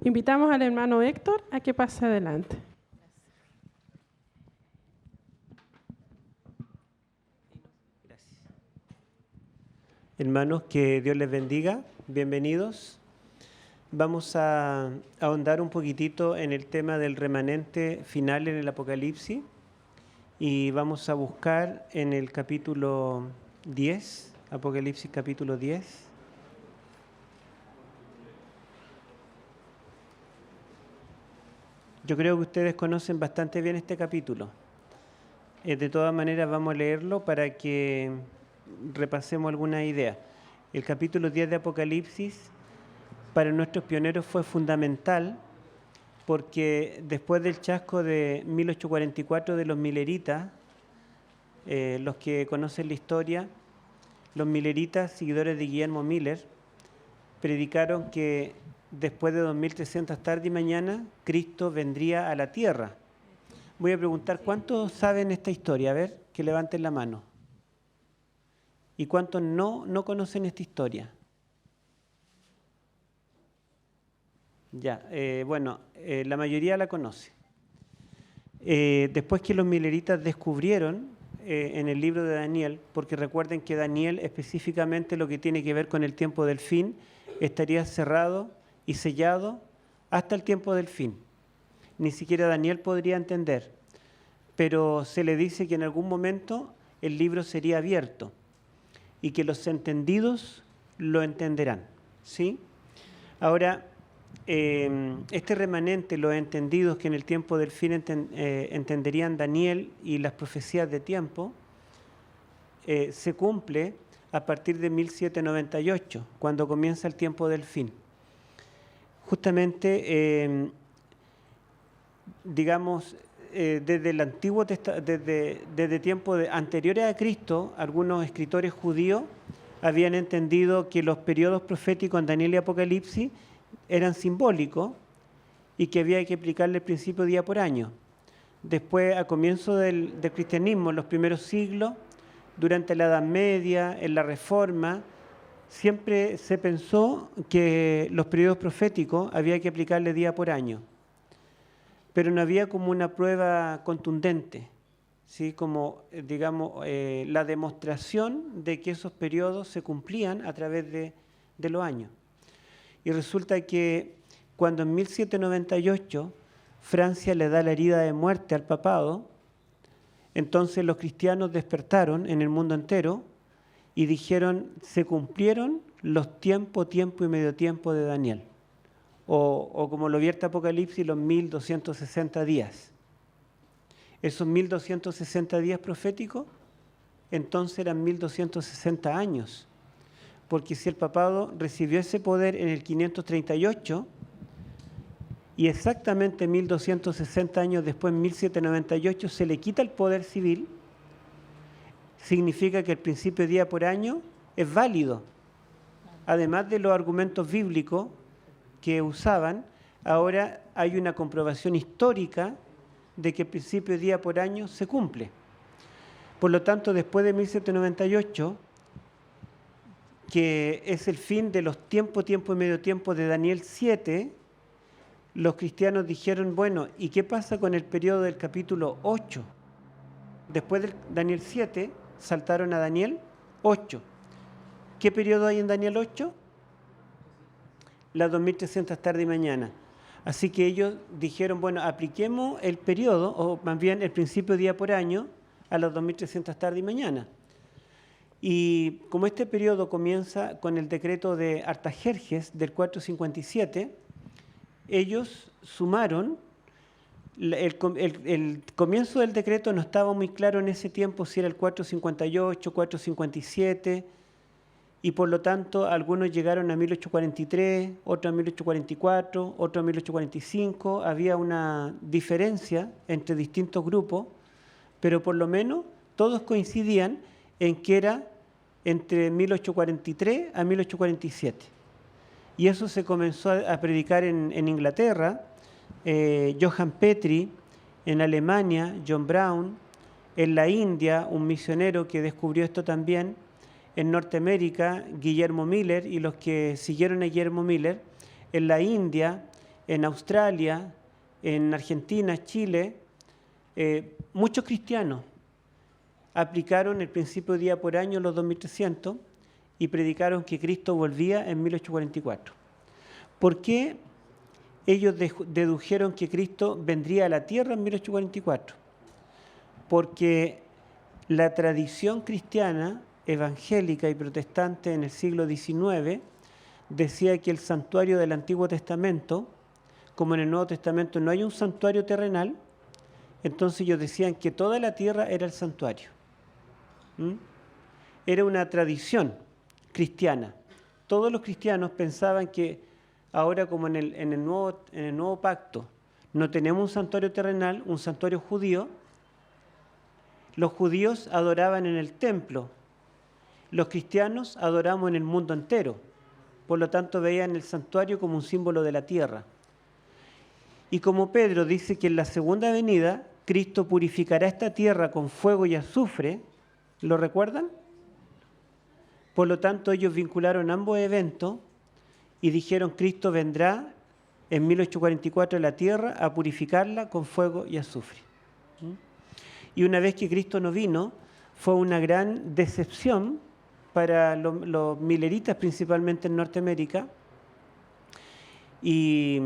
Invitamos al hermano Héctor a que pase adelante. Gracias. Hermanos, que Dios les bendiga. Bienvenidos. Vamos a ahondar un poquitito en el tema del remanente final en el Apocalipsis y vamos a buscar en el capítulo 10, Apocalipsis capítulo 10. Yo creo que ustedes conocen bastante bien este capítulo. De todas maneras vamos a leerlo para que repasemos alguna idea. El capítulo 10 de Apocalipsis para nuestros pioneros fue fundamental porque después del chasco de 1844 de los mileritas, los que conocen la historia, los mileritas, seguidores de Guillermo Miller, predicaron que después de 2300 tarde y mañana, Cristo vendría a la tierra. Voy a preguntar, ¿cuántos saben esta historia? A ver, que levanten la mano. ¿Y cuántos no conocen esta historia? Ya, la mayoría la conoce. Después que los mileritas descubrieron en el libro de Daniel, porque recuerden que Daniel específicamente lo que tiene que ver con el tiempo del fin, estaría cerrado y sellado hasta el tiempo del fin. Ni siquiera Daniel podría entender, pero se le dice que en algún momento el libro sería abierto y que los entendidos lo entenderán, ¿sí? Ahora, este remanente, los entendidos que en el tiempo del fin entenderían Daniel y las profecías de tiempo, se cumple a partir de 1798, cuando comienza el tiempo del fin. Justamente, desde el Antiguo desde tiempos anteriores a Cristo, algunos escritores judíos habían entendido que los periodos proféticos en Daniel y Apocalipsis eran simbólicos y que había que aplicarle el principio día por año. Después, a comienzo del cristianismo, en los primeros siglos, durante la Edad Media, en la Reforma, siempre se pensó que los periodos proféticos había que aplicarle día por año, pero no había como una prueba contundente, ¿sí? Como, la demostración de que esos periodos se cumplían a través de los años. Y resulta que cuando en 1798 Francia le da la herida de muerte al papado, entonces los cristianos despertaron en el mundo entero y dijeron, se cumplieron los tiempo y medio tiempo de Daniel. O como lo vierte Apocalipsis, los 1260 días. Esos 1260 días proféticos, entonces eran 1260 años. Porque si el papado recibió ese poder en el 538 y exactamente 1260 años después, en 1798, se le quita el poder civil, significa que el principio de día por año es válido. Además de los argumentos bíblicos que usaban, ahora hay una comprobación histórica de que el principio de día por año se cumple. Por lo tanto, después de 1798, que es el fin de los tiempo y medio tiempo de Daniel 7, los cristianos dijeron, bueno, ¿y qué pasa con el periodo del capítulo 8? Después de Daniel 7, saltaron a Daniel 8. ¿Qué periodo hay en Daniel 8? Las 2300 tarde y mañana. Así que ellos dijeron, bueno, apliquemos el periodo, o más bien el principio de día por año, a las 2300 tarde y mañana. Y como este periodo comienza con el decreto de Artajerjes del 457, ellos sumaron, el comienzo del decreto no estaba muy claro en ese tiempo si era el 458, 457, y por lo tanto algunos llegaron a 1843, otros a 1844, otros a 1845, había una diferencia entre distintos grupos, pero por lo menos todos coincidían en que era entre 1843 a 1847. Y eso se comenzó a predicar en Inglaterra, Johann Petri, en Alemania, John Brown, en la India, un misionero que descubrió esto también, en Norteamérica, Guillermo Miller y los que siguieron a Guillermo Miller, en la India, en Australia, en Argentina, Chile, muchos cristianos aplicaron el principio de día por año, los 2300, y predicaron que Cristo volvía en 1844. ¿Por qué ellos dedujeron que Cristo vendría a la tierra en 1844? Porque la tradición cristiana, evangélica y protestante en el siglo XIX decía que el santuario del Antiguo Testamento, como en el Nuevo Testamento no hay un santuario terrenal, entonces ellos decían que toda la tierra era el santuario. Era una tradición cristiana. Todos los cristianos pensaban que ahora, como en el nuevo pacto no tenemos un santuario terrenal, un santuario judío, los judíos adoraban en el templo, los cristianos adoramos en el mundo entero, por lo tanto veían el santuario como un símbolo de la tierra. Y como Pedro dice que en la segunda venida Cristo purificará esta tierra con fuego y azufre, ¿lo recuerdan? Por lo tanto, ellos vincularon ambos eventos y dijeron: Cristo vendrá en 1844 a la tierra a purificarla con fuego y azufre. Y una vez que Cristo no vino, fue una gran decepción para los mileritas, principalmente en Norteamérica. Y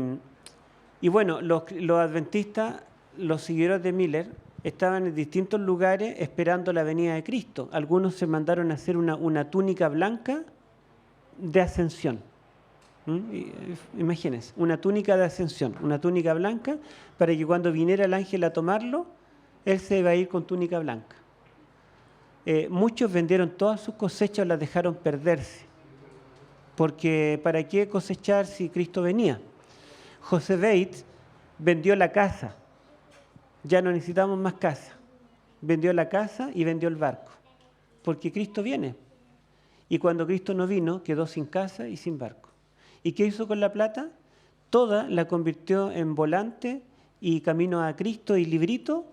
bueno, los adventistas, los seguidores de Miller, estaban en distintos lugares esperando la venida de Cristo. Algunos se mandaron a hacer una túnica blanca de ascensión. Imagínense, una túnica de ascensión, una túnica blanca, para que cuando viniera el ángel a tomarlo, él se iba a ir con túnica blanca. Muchos vendieron todas sus cosechas, las dejaron perderse, porque ¿para qué cosechar si Cristo venía? José Bates vendió la casa, ya no necesitamos más casa, vendió la casa y vendió el barco, porque Cristo viene. Y cuando Cristo no vino, quedó sin casa y sin barco. ¿Y qué hizo con la plata? Toda la convirtió en volante y camino a Cristo y librito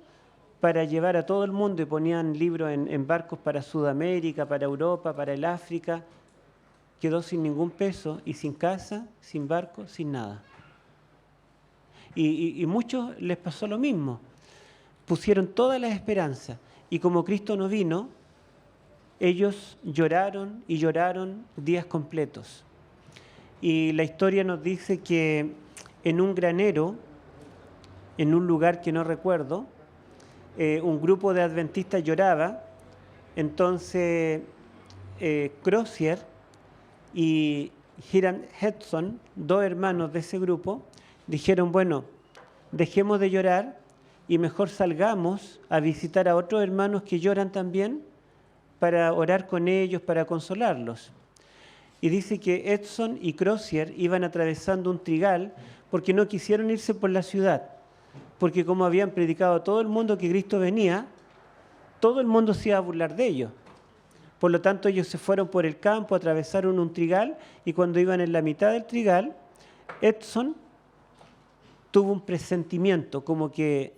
para llevar a todo el mundo, y ponían libros en barcos para Sudamérica, para Europa, para el África. Quedó sin ningún peso y sin casa, sin barco, sin nada. Y muchos les pasó lo mismo. Pusieron todas las esperanzas y como Cristo no vino, ellos lloraron y lloraron días completos. Y la historia nos dice que en un granero, en un lugar que no recuerdo, un grupo de adventistas lloraba. Entonces Crozier y Hiram Edson, dos hermanos de ese grupo, dijeron: bueno, dejemos de llorar y mejor salgamos a visitar a otros hermanos que lloran también, para orar con ellos, para consolarlos. Y dice que Edson y Crozier iban atravesando un trigal porque no quisieron irse por la ciudad, porque como habían predicado a todo el mundo que Cristo venía, todo el mundo se iba a burlar de ellos. Por lo tanto, ellos se fueron por el campo, atravesaron un trigal, y cuando iban en la mitad del trigal, Edson tuvo un presentimiento, como que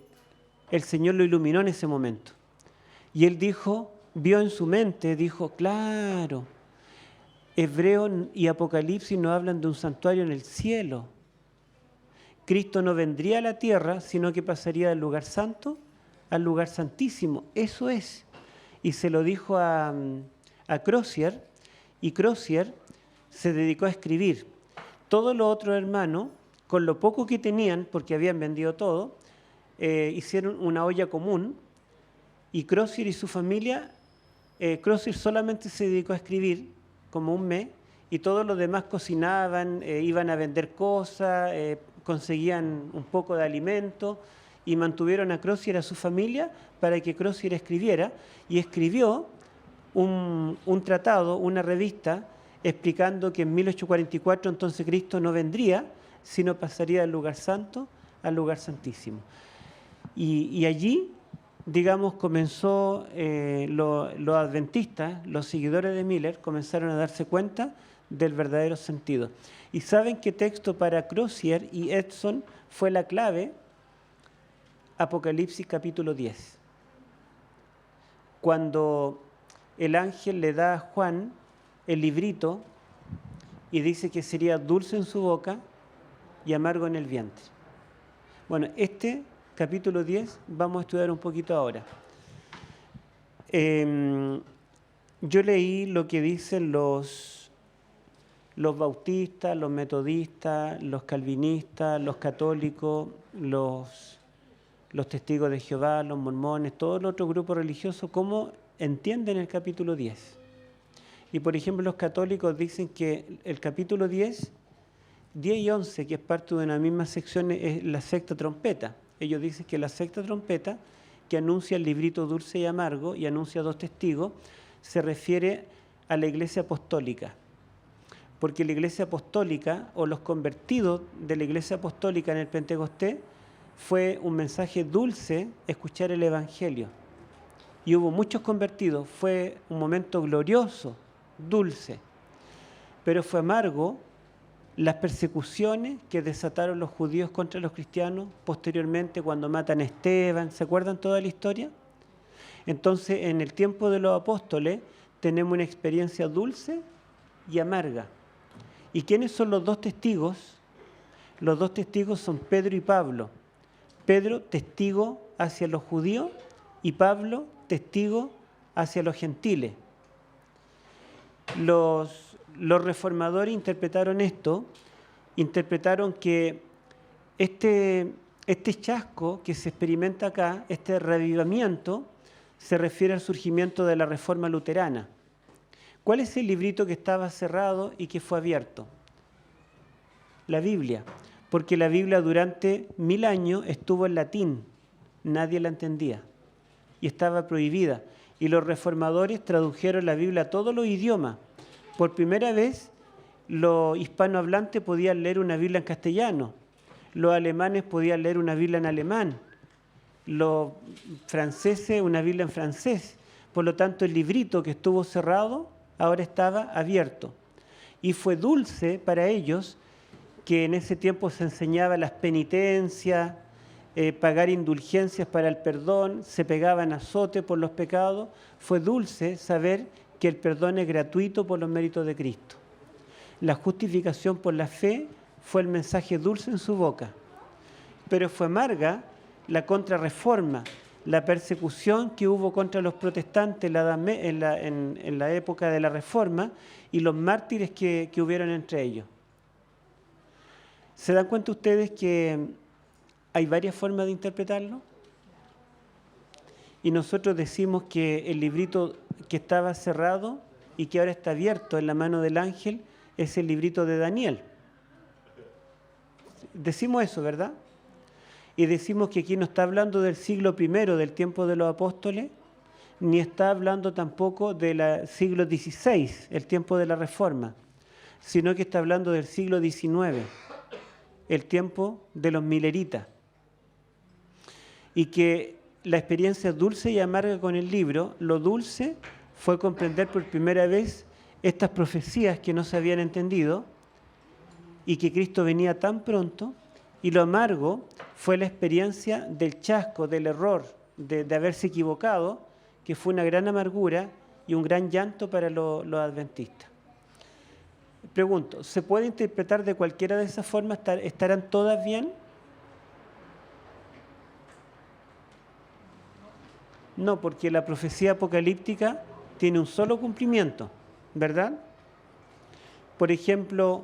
el Señor lo iluminó en ese momento. Y él vio en su mente, dijo: claro, Hebreo y Apocalipsis nos hablan de un santuario en el cielo. Cristo no vendría a la tierra, sino que pasaría del lugar santo al lugar santísimo. Eso es. Y se lo dijo a Crozier, y Crozier se dedicó a escribir. Todos los otros hermanos, con lo poco que tenían, porque habían vendido todo, hicieron una olla común, y Crozier y su familia, Crozier solamente se dedicó a escribir como un mes, y todos los demás cocinaban, iban a vender cosas, conseguían un poco de alimento, y mantuvieron a Crozier, a su familia, para que Crozier escribiera, y escribió un tratado, una revista, explicando que en 1844 entonces Cristo no vendría, sino pasaría del lugar santo al lugar santísimo. Y allí, digamos, comenzó los adventistas, los seguidores de Miller, comenzaron a darse cuenta del verdadero sentido. ¿Y saben qué texto para Crozier y Edson fue la clave? Apocalipsis capítulo 10. Cuando el ángel le da a Juan el librito y dice que sería dulce en su boca y amargo en el vientre. Bueno, este capítulo 10 vamos a estudiar un poquito ahora. Yo leí lo que dicen los bautistas, los metodistas, los calvinistas, los católicos, los testigos de Jehová, los mormones, todos los otros grupos religiosos, cómo entienden el capítulo 10. Y por ejemplo, los católicos dicen que el capítulo 10 y 11, que es parte de una misma sección, es la sexta trompeta. Ellos dicen que la sexta trompeta, que anuncia el librito dulce y amargo y anuncia dos testigos, se refiere a la iglesia apostólica. Porque la iglesia apostólica o los convertidos de la iglesia apostólica en el Pentecostés fue un mensaje dulce escuchar el Evangelio. Y hubo muchos convertidos, fue un momento glorioso, dulce. Pero fue amargo las persecuciones que desataron los judíos contra los cristianos posteriormente cuando matan a Esteban. ¿Se acuerdan toda la historia? Entonces, en el tiempo de los apóstoles tenemos una experiencia dulce y amarga. ¿Y quiénes son los dos testigos? Los dos testigos son Pedro y Pablo. Pedro, testigo hacia los judíos, y Pablo, testigo hacia los gentiles. Los reformadores interpretaron esto, interpretaron que este chasco que se experimenta acá, este reavivamiento, se refiere al surgimiento de la Reforma luterana. ¿Cuál es el librito que estaba cerrado y que fue abierto? La Biblia, porque la Biblia durante 1000 años estuvo en latín, nadie la entendía y estaba prohibida. Y los reformadores tradujeron la Biblia a todos los idiomas. Por primera vez, los hispanohablantes podían leer una Biblia en castellano, los alemanes podían leer una Biblia en alemán, los franceses una Biblia en francés. Por lo tanto, el librito que estuvo cerrado ahora estaba abierto. Y fue dulce para ellos que en ese tiempo se enseñaba las penitencias, pagar indulgencias para el perdón, se pegaban azote por los pecados. Fue dulce saber que el perdón es gratuito por los méritos de Cristo. La justificación por la fe fue el mensaje dulce en su boca, pero fue amarga la contrarreforma, la persecución que hubo contra los protestantes en la época de la Reforma y los mártires que hubieron entre ellos. ¿Se dan cuenta ustedes que hay varias formas de interpretarlo? Y nosotros decimos que el librito que estaba cerrado y que ahora está abierto en la mano del ángel es el librito de Daniel. Decimos eso, ¿verdad? Y decimos que aquí no está hablando del siglo I, del tiempo de los apóstoles, ni está hablando tampoco del siglo XVI, el tiempo de la Reforma, sino que está hablando del siglo XIX, el tiempo de los mileritas. Y que la experiencia dulce y amarga con el libro, lo dulce fue comprender por primera vez estas profecías que no se habían entendido y que Cristo venía tan pronto, y lo amargo fue la experiencia del chasco, del error, de haberse equivocado, que fue una gran amargura y un gran llanto para los adventistas. Pregunto, ¿se puede interpretar de cualquiera de esas formas? ¿Estarán todas bien? No, porque la profecía apocalíptica tiene un solo cumplimiento, ¿verdad? Por ejemplo,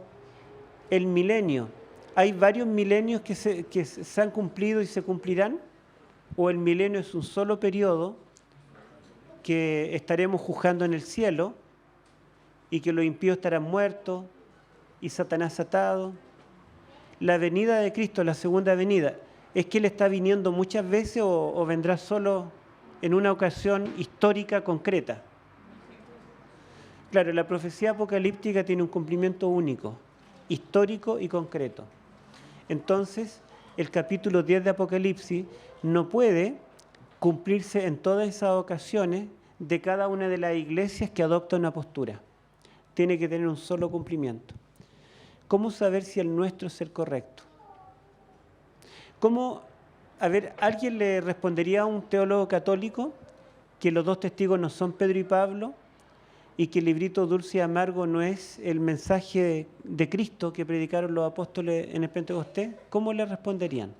el milenio. ¿Hay varios milenios que se han cumplido y se cumplirán? ¿O el milenio es un solo periodo que estaremos juzgando en el cielo y que los impíos estarán muertos y Satanás atado? La venida de Cristo, la segunda venida, ¿es que Él está viniendo muchas veces o vendrá solo en una ocasión histórica concreta? Claro, la profecía apocalíptica tiene un cumplimiento único, histórico y concreto. Entonces, el capítulo 10 de Apocalipsis no puede cumplirse en todas esas ocasiones de cada una de las iglesias que adopta una postura. Tiene que tener un solo cumplimiento. ¿Cómo saber si el nuestro es el correcto? ¿Cómo? A ver, ¿alguien le respondería a un teólogo católico que los dos testigos no son Pedro y Pablo, y que el librito dulce y amargo no es el mensaje de Cristo que predicaron los apóstoles en el Pentecostés, ¿cómo le responderían?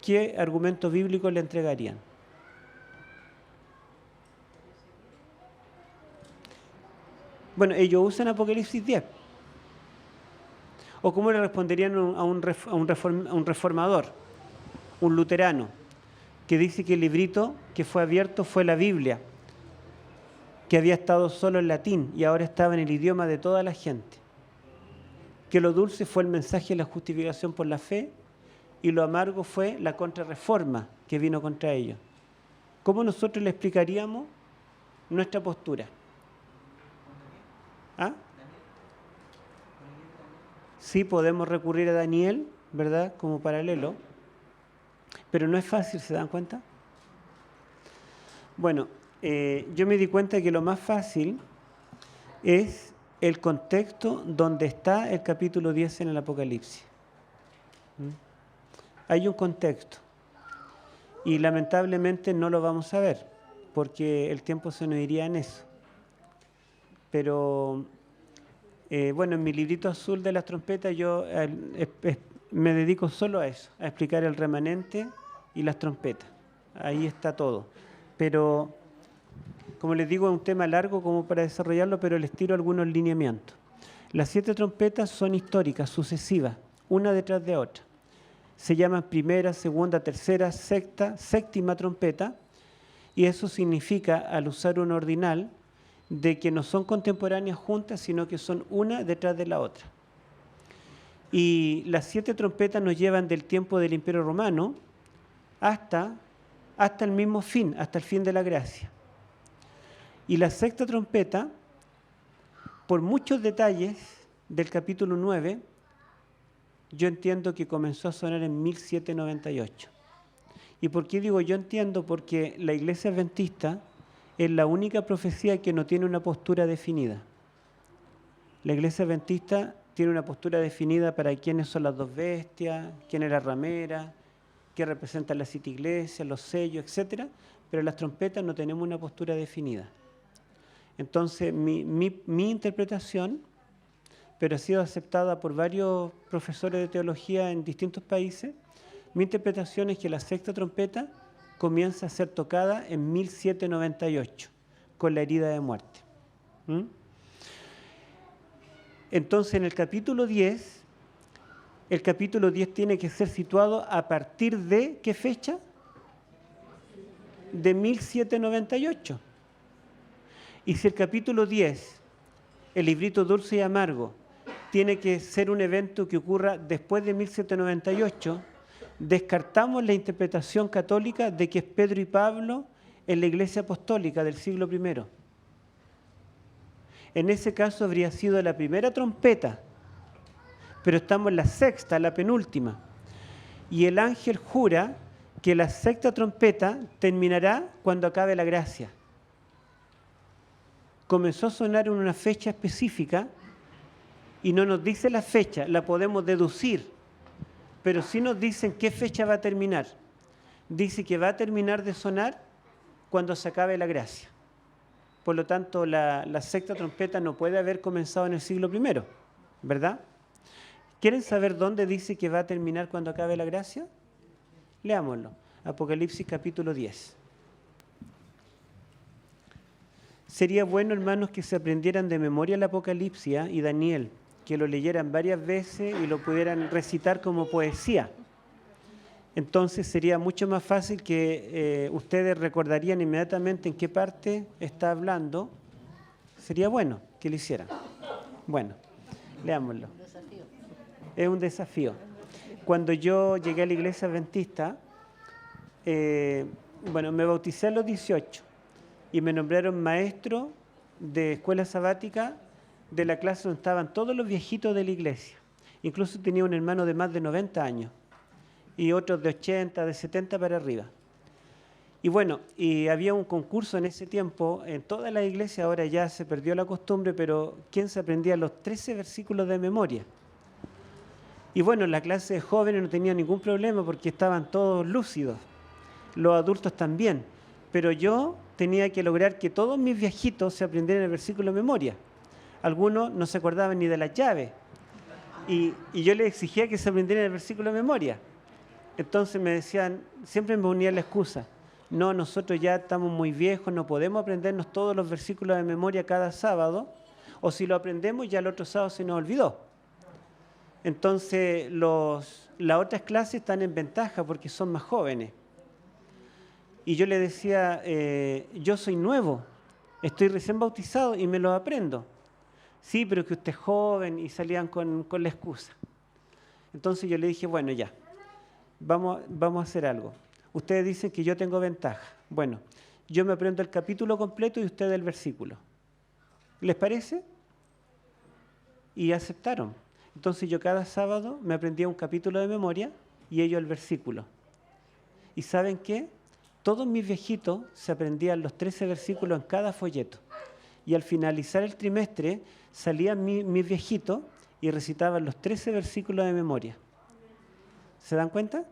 ¿Qué argumento bíblico le entregarían? Bueno, ellos usan Apocalipsis 10. ¿O cómo le responderían a un reformador, un luterano, que dice que el librito que fue abierto fue la Biblia, que había estado solo en latín y ahora estaba en el idioma de toda la gente? Que lo dulce fue el mensaje de la justificación por la fe y lo amargo fue la contrarreforma que vino contra ellos. ¿Cómo nosotros le explicaríamos nuestra postura? ¿Ah? Sí, podemos recurrir a Daniel, ¿verdad?, como paralelo, pero no es fácil, ¿se dan cuenta? Bueno, yo me di cuenta que lo más fácil es el contexto donde está el capítulo 10 en el Apocalipsis. Hay un contexto y lamentablemente no lo vamos a ver porque el tiempo se nos iría en eso. Pero bueno, en mi librito azul de las trompetas yo me dedico solo a eso, a explicar el remanente y las trompetas. Ahí está todo. Pero, como les digo, es un tema largo como para desarrollarlo, pero les tiro algunos lineamientos. Las 7 trompetas son históricas, sucesivas, una detrás de otra. Se llaman primera, segunda, tercera, sexta, séptima trompeta, y eso significa, al usar un ordinal, de que no son contemporáneas juntas, sino que son una detrás de la otra. Y las 7 trompetas nos llevan del tiempo del Imperio Romano hasta el mismo fin, hasta el fin de la gracia. Y la sexta trompeta, por muchos detalles del capítulo 9, yo entiendo que comenzó a sonar en 1798. ¿Y por qué digo yo entiendo? Porque la Iglesia Adventista es la única profecía que no tiene una postura definida. La Iglesia Adventista tiene una postura definida para quiénes son las 2 bestias, quién es la ramera, qué representan las 7 iglesias, los sellos, etc. Pero las trompetas no tenemos una postura definida. Entonces, mi interpretación, pero ha sido aceptada por varios profesores de teología en distintos países, mi interpretación es que la sexta trompeta comienza a ser tocada en 1798, con la herida de muerte. Entonces, en el capítulo 10 tiene que ser situado a partir de, ¿qué fecha? De 1798. Y si el capítulo 10, el librito dulce y amargo, tiene que ser un evento que ocurra después de 1798, descartamos la interpretación católica de que es Pedro y Pablo en la Iglesia Apostólica del siglo I. En ese caso habría sido la primera trompeta, pero estamos en la sexta, la penúltima. Y el ángel jura que la sexta trompeta terminará cuando acabe la gracia. Comenzó a sonar en una fecha específica y no nos dice la fecha, la podemos deducir, pero sí nos dicen qué fecha va a terminar. Dice que va a terminar de sonar cuando se acabe la gracia. Por lo tanto, la sexta trompeta no puede haber comenzado en el siglo I, ¿verdad? ¿Quieren saber dónde dice que va a terminar cuando acabe la gracia? Leámoslo. Apocalipsis capítulo 10. Sería bueno, hermanos, que se aprendieran de memoria el Apocalipsis y Daniel, que lo leyeran varias veces y lo pudieran recitar como poesía. Entonces sería mucho más fácil que ustedes recordarían inmediatamente en qué parte está hablando. Sería bueno que lo hicieran. Bueno, leámoslo. Es un desafío. Cuando yo llegué a la Iglesia Adventista, me bauticé a los 18 y me nombraron maestro de escuela sabática de la clase donde estaban todos los viejitos de la iglesia. Incluso tenía un hermano de más de 90 años y otros de 80, de 70 para arriba. Y bueno, y había un concurso en ese tiempo en toda la iglesia, ahora ya se perdió la costumbre, pero ¿quién se aprendía los 13 versículos de memoria? Y bueno, la clase de jóvenes no tenía ningún problema porque estaban todos lúcidos, los adultos también, pero yo tenía que lograr que todos mis viejitos se aprendieran el versículo de memoria. Algunos no se acordaban ni de las llaves. Y yo les exigía que se aprendieran el versículo de memoria. Entonces me decían, siempre me ponían la excusa. No, nosotros ya estamos muy viejos, no podemos aprendernos todos los versículos de memoria cada sábado. O si lo aprendemos, ya el otro sábado se nos olvidó. Entonces las otras clases están en ventaja porque son más jóvenes. Y yo le decía, yo soy nuevo, estoy recién bautizado y me lo aprendo. Sí, pero que usted es joven, y salían con la excusa. Entonces yo le dije, bueno, ya, vamos a hacer algo. Ustedes dicen que yo tengo ventaja. Bueno, yo me aprendo el capítulo completo y ustedes el versículo. ¿Les parece? Y aceptaron. Entonces yo cada sábado me aprendía un capítulo de memoria y ellos el versículo. ¿Y saben qué? Todos mis viejitos se aprendían los 13 versículos en cada folleto. Y al finalizar el trimestre salían mis viejitos y recitaban los 13 versículos de memoria. ¿Se dan cuenta?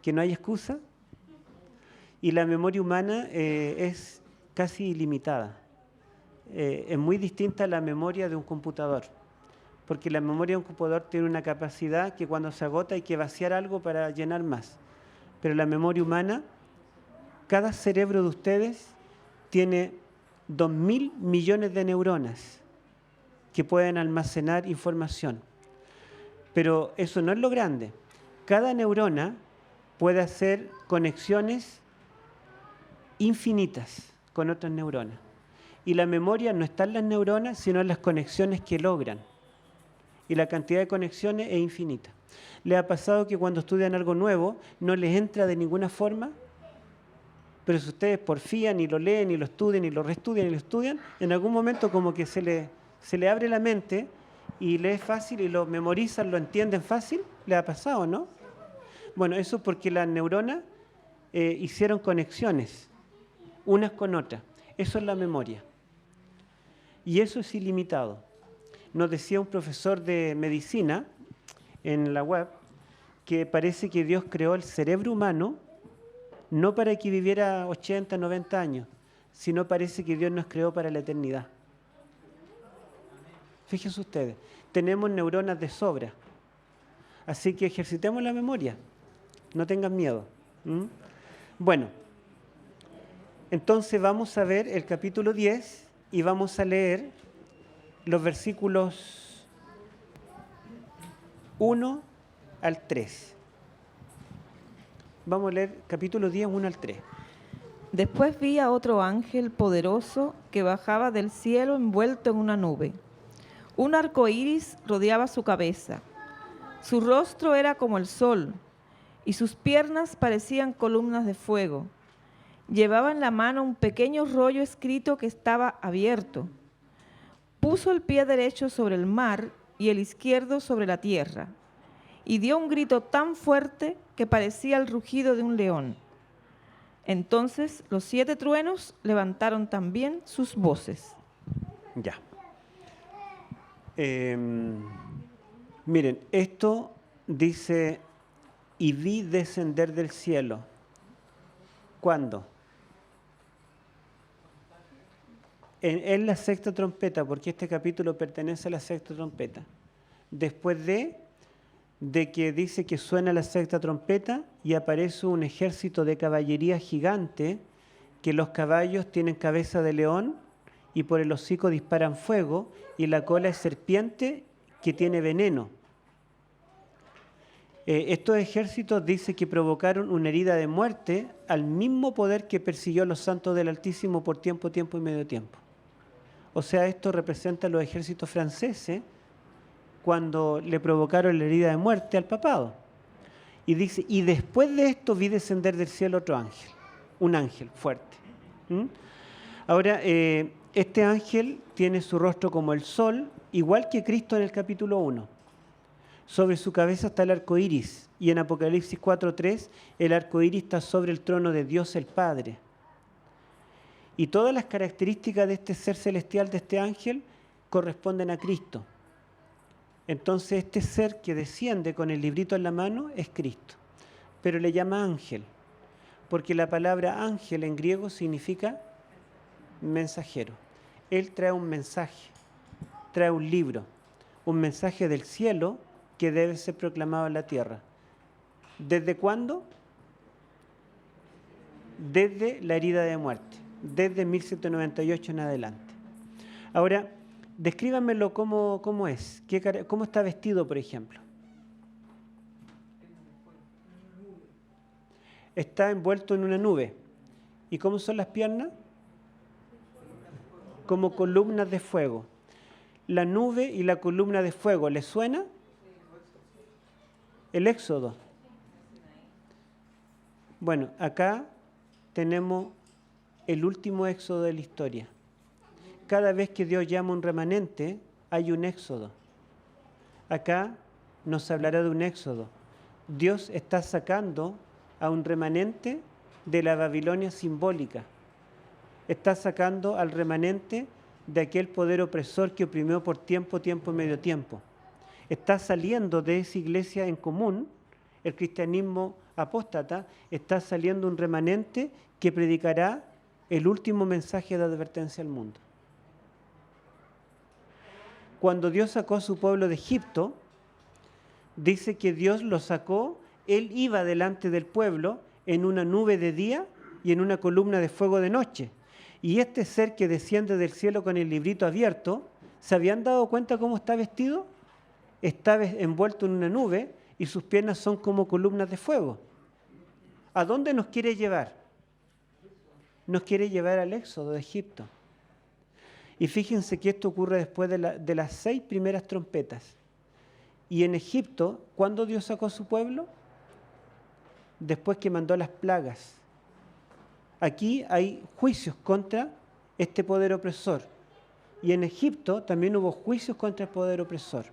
Que no hay excusa. Y la memoria humana es casi ilimitada. Es muy distinta a la memoria de un computador. Porque la memoria de un computador tiene una capacidad que cuando se agota hay que vaciar algo para llenar más. Pero la memoria humana, cada cerebro de ustedes tiene 2.000 millones de neuronas que pueden almacenar información. Pero eso no es lo grande. Cada neurona puede hacer conexiones infinitas con otras neuronas. Y la memoria no está en las neuronas, sino en las conexiones que logran. Y la cantidad de conexiones es infinita. ¿Les ha pasado que cuando estudian algo nuevo no les entra de ninguna forma? Pero si ustedes porfían y lo leen y lo estudian y lo reestudian y lo estudian, en algún momento como que se le abre la mente y le es fácil y lo memorizan, lo entienden fácil. ¿Les ha pasado, no? Bueno, eso es porque las neuronas hicieron conexiones unas con otras. Eso es la memoria. Y eso es ilimitado. Nos decía un profesor de medicina en la web que parece que Dios creó el cerebro humano no para que viviera 80, 90 años, sino parece que Dios nos creó para la eternidad. Fíjense ustedes, tenemos neuronas de sobra, así que ejercitemos la memoria, no tengan miedo. Bueno, entonces vamos a ver el capítulo 10 y vamos a leer los versículos 1 al 3. Vamos a leer capítulo 10, 1 al 3. Después vi a otro ángel poderoso que bajaba del cielo envuelto en una nube. Un arco iris rodeaba su cabeza. Su rostro era como el sol y sus piernas parecían columnas de fuego. Llevaba en la mano un pequeño rollo escrito que estaba abierto. Puso el pie derecho sobre el mar y el izquierdo sobre la tierra, y dio un grito tan fuerte que parecía el rugido de un león. Entonces los 7 truenos levantaron también sus voces. Ya. Miren, esto dice, y vi descender del cielo. ¿Cuándo? En la sexta trompeta, porque este capítulo pertenece a la sexta trompeta. Después de que dice que suena la sexta trompeta y aparece un ejército de caballería gigante, que los caballos tienen cabeza de león y por el hocico disparan fuego y la cola es serpiente que tiene veneno. Estos ejércitos dice que provocaron una herida de muerte al mismo poder que persiguió a los santos del Altísimo por tiempo y medio tiempo. O sea, esto representa a los ejércitos franceses cuando le provocaron la herida de muerte al papado. Y dice, y después de esto vi descender del cielo otro ángel, un ángel fuerte. Ahora, este ángel tiene su rostro como el sol, igual que Cristo en el capítulo 1. Sobre su cabeza está el arco iris, y en Apocalipsis 4:3 el arco iris está sobre el trono de Dios el Padre. Y todas las características de este ser celestial, de este ángel, corresponden a Cristo. Entonces este ser que desciende con el librito en la mano es Cristo, pero le llama ángel, porque la palabra ángel en griego significa mensajero. Él trae un mensaje, trae un libro, un mensaje del cielo que debe ser proclamado en la tierra. ¿Desde cuándo? Desde la herida de muerte, desde 1798 en adelante. Ahora, descríbanmelo cómo es, cómo está vestido, por ejemplo. Está envuelto en una nube. ¿Y cómo son las piernas? Como columnas de fuego. La nube y la columna de fuego, ¿les suena? El Éxodo. Bueno, acá tenemos el último éxodo de la historia. Cada vez que Dios llama a un remanente, hay un éxodo. Acá nos hablará de un éxodo. Dios está sacando a un remanente de la Babilonia simbólica. Está sacando al remanente de aquel poder opresor que oprimió por tiempo y medio tiempo. Está saliendo de esa iglesia en común, el cristianismo apóstata, está saliendo un remanente que predicará el último mensaje de advertencia al mundo. Cuando Dios sacó a su pueblo de Egipto, dice que Dios lo sacó, Él iba delante del pueblo en una nube de día y en una columna de fuego de noche. Y este ser que desciende del cielo con el librito abierto, ¿se habían dado cuenta cómo está vestido? Está envuelto en una nube y sus piernas son como columnas de fuego. ¿A dónde nos quiere llevar? Nos quiere llevar al éxodo de Egipto. Y fíjense que esto ocurre después de las 6 primeras trompetas. Y en Egipto, ¿cuándo Dios sacó a su pueblo? Después que mandó las plagas. Aquí hay juicios contra este poder opresor. Y en Egipto también hubo juicios contra el poder opresor.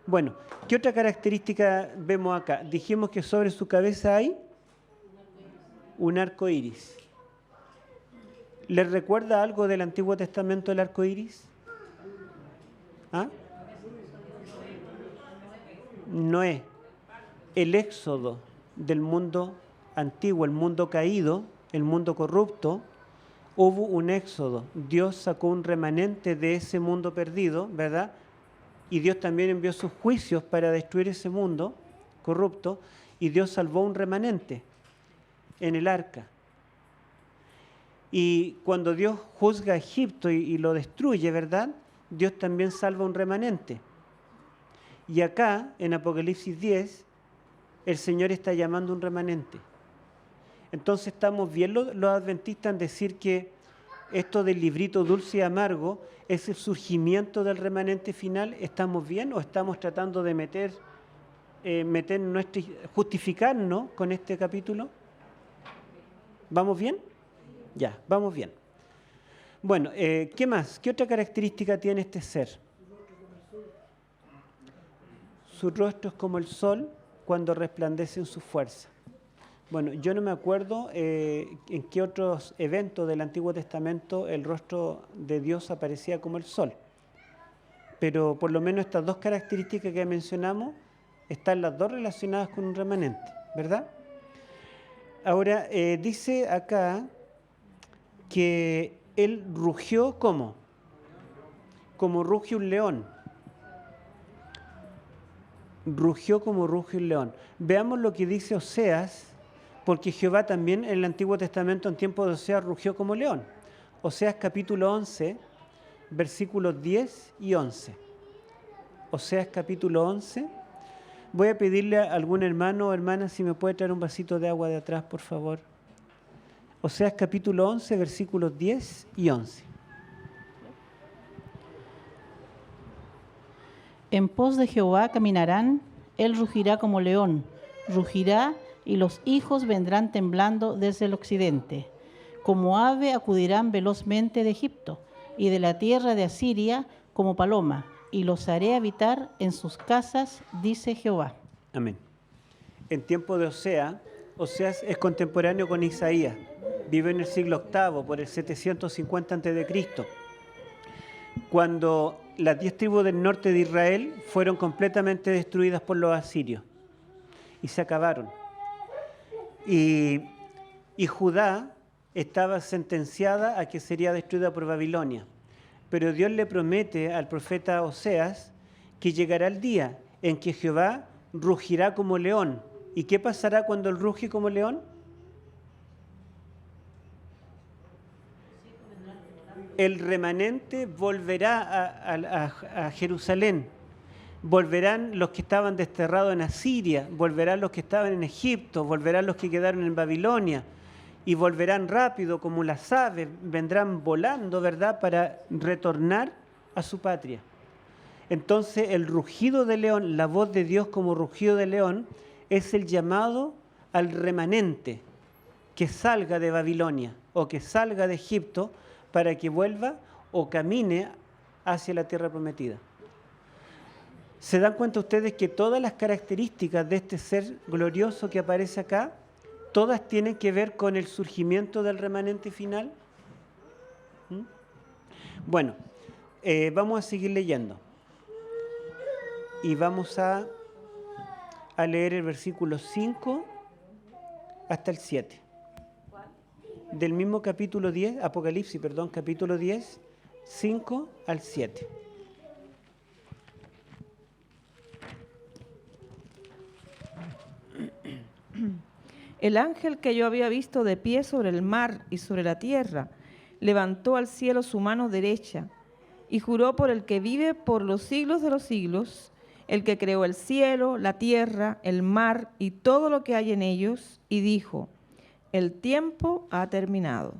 Bueno, ¿qué otra característica vemos acá? Dijimos que sobre su cabeza hay un arco iris. ¿Les recuerda algo del Antiguo Testamento el arco iris? ¿Ah? Noé, el éxodo del mundo antiguo, el mundo caído, el mundo corrupto, hubo un éxodo. Dios sacó un remanente de ese mundo perdido, ¿verdad? Y Dios también envió sus juicios para destruir ese mundo corrupto, y Dios salvó un remanente en el arca. Y cuando Dios juzga a Egipto y lo destruye, ¿verdad? Dios también salva un remanente. Y acá, en Apocalipsis 10, el Señor está llamando un remanente. Entonces estamos bien los adventistas en decir que esto del librito dulce y amargo es el surgimiento del remanente final. ¿Estamos bien o estamos tratando de justificarnos con este capítulo? ¿Vamos bien? Ya, vamos bien. Bueno, ¿qué más? ¿Qué otra característica tiene este ser? Su rostro es como el sol cuando resplandece en su fuerza. Bueno, yo no me acuerdo en qué otros eventos del Antiguo Testamento el rostro de Dios aparecía como el sol. Pero por lo menos estas dos características que mencionamos están las dos relacionadas con un remanente, ¿verdad? Ahora, dice acá que él rugió ¿cómo? Como ruge un león. Rugió como ruge un león. Veamos lo que dice Oseas, porque Jehová también en el Antiguo Testamento en tiempo de Oseas rugió como león. Oseas capítulo 11, versículos 10 y 11. Oseas capítulo 11. Voy a pedirle a algún hermano o hermana si me puede traer un vasito de agua de atrás, por favor. Oseas capítulo 11, versículos 10 y 11. En pos de Jehová caminarán, él rugirá como león, rugirá y los hijos vendrán temblando desde el occidente. Como ave acudirán velozmente de Egipto y de la tierra de Asiria como paloma, y los haré habitar en sus casas, dice Jehová. Amén. En tiempo de Oseas es contemporáneo con Isaías. Vive en el siglo VIII, por el 750 a.C., cuando las 10 tribus del norte de Israel fueron completamente destruidas por los asirios y se acabaron. Y Judá estaba sentenciada a que sería destruida por Babilonia. Pero Dios le promete al profeta Oseas que llegará el día en que Jehová rugirá como león. ¿Y qué pasará cuando él ruge como león? El remanente volverá a Jerusalén. Volverán los que estaban desterrados en Asiria, volverán los que estaban en Egipto, volverán los que quedaron en Babilonia, y volverán rápido como las aves, vendrán volando, ¿verdad?, para retornar a su patria. Entonces el rugido de león, la voz de Dios como rugido de león, es el llamado al remanente que salga de Babilonia o que salga de Egipto para que vuelva o camine hacia la tierra prometida. ¿Se dan cuenta ustedes que todas las características de este ser glorioso que aparece acá, todas tienen que ver con el surgimiento del remanente final? Bueno, vamos a seguir leyendo. Y vamos a leer el versículo 5 hasta el 7. Del mismo capítulo 10, Apocalipsis, perdón, capítulo 10, 5 al 7. El ángel que yo había visto de pie sobre el mar y sobre la tierra, levantó al cielo su mano derecha y juró por el que vive por los siglos de los siglos, el que creó el cielo, la tierra, el mar y todo lo que hay en ellos, y dijo: el tiempo ha terminado.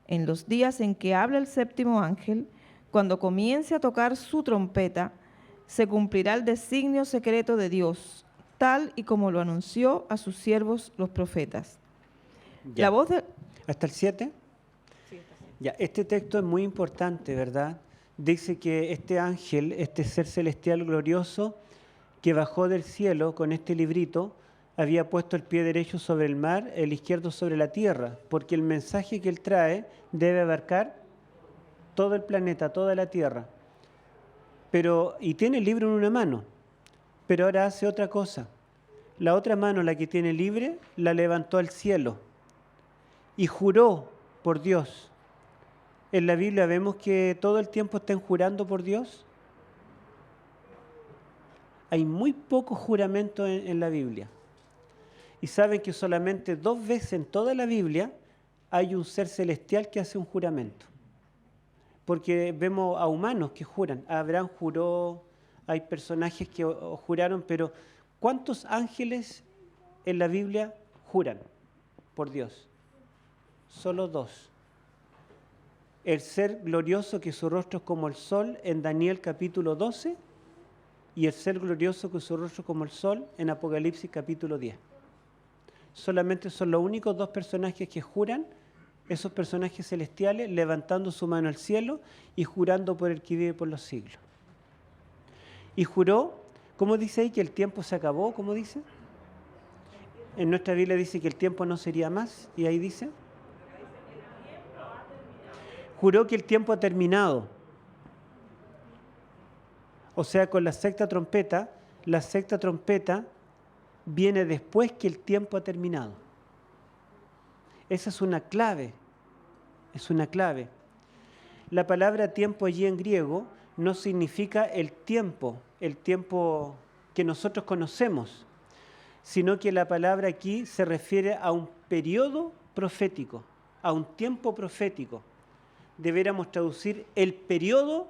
En los días en que habla el séptimo ángel, cuando comience a tocar su trompeta, se cumplirá el designio secreto de Dios, tal y como lo anunció a sus siervos los profetas. Ya. La voz de... ¿Hasta el 7? Sí, Ya, este texto es muy importante, ¿verdad? Dice que este ángel, este ser celestial glorioso, que bajó del cielo con este librito, había puesto el pie derecho sobre el mar, el izquierdo sobre la tierra, porque el mensaje que él trae debe abarcar todo el planeta, toda la tierra. Y tiene el libro en una mano, pero ahora hace otra cosa. La otra mano, la que tiene libre, la levantó al cielo y juró por Dios. En la Biblia vemos que todo el tiempo están jurando por Dios. Hay muy pocos juramentos en la Biblia. Y saben que solamente 2 veces en toda la Biblia hay un ser celestial que hace un juramento. Porque vemos a humanos que juran. Abraham juró, hay personajes que juraron, pero ¿cuántos ángeles en la Biblia juran por Dios? Solo 2. El ser glorioso que su rostro es como el sol en Daniel capítulo 12 y el ser glorioso que su rostro es como el sol en Apocalipsis capítulo 10. Solamente son los únicos 2 personajes que juran, esos personajes celestiales, levantando su mano al cielo y jurando por el que vive por los siglos. Y juró, ¿cómo dice ahí? Que el tiempo se acabó, ¿cómo dice? En nuestra Biblia dice que el tiempo no sería más, y ahí dice: juró que el tiempo ha terminado. O sea, con la sexta trompeta viene después que el tiempo ha terminado. Esa es una clave, La palabra tiempo allí en griego no significa el tiempo que nosotros conocemos, sino que la palabra aquí se refiere a un periodo profético, a un tiempo profético. Deberíamos traducir: el periodo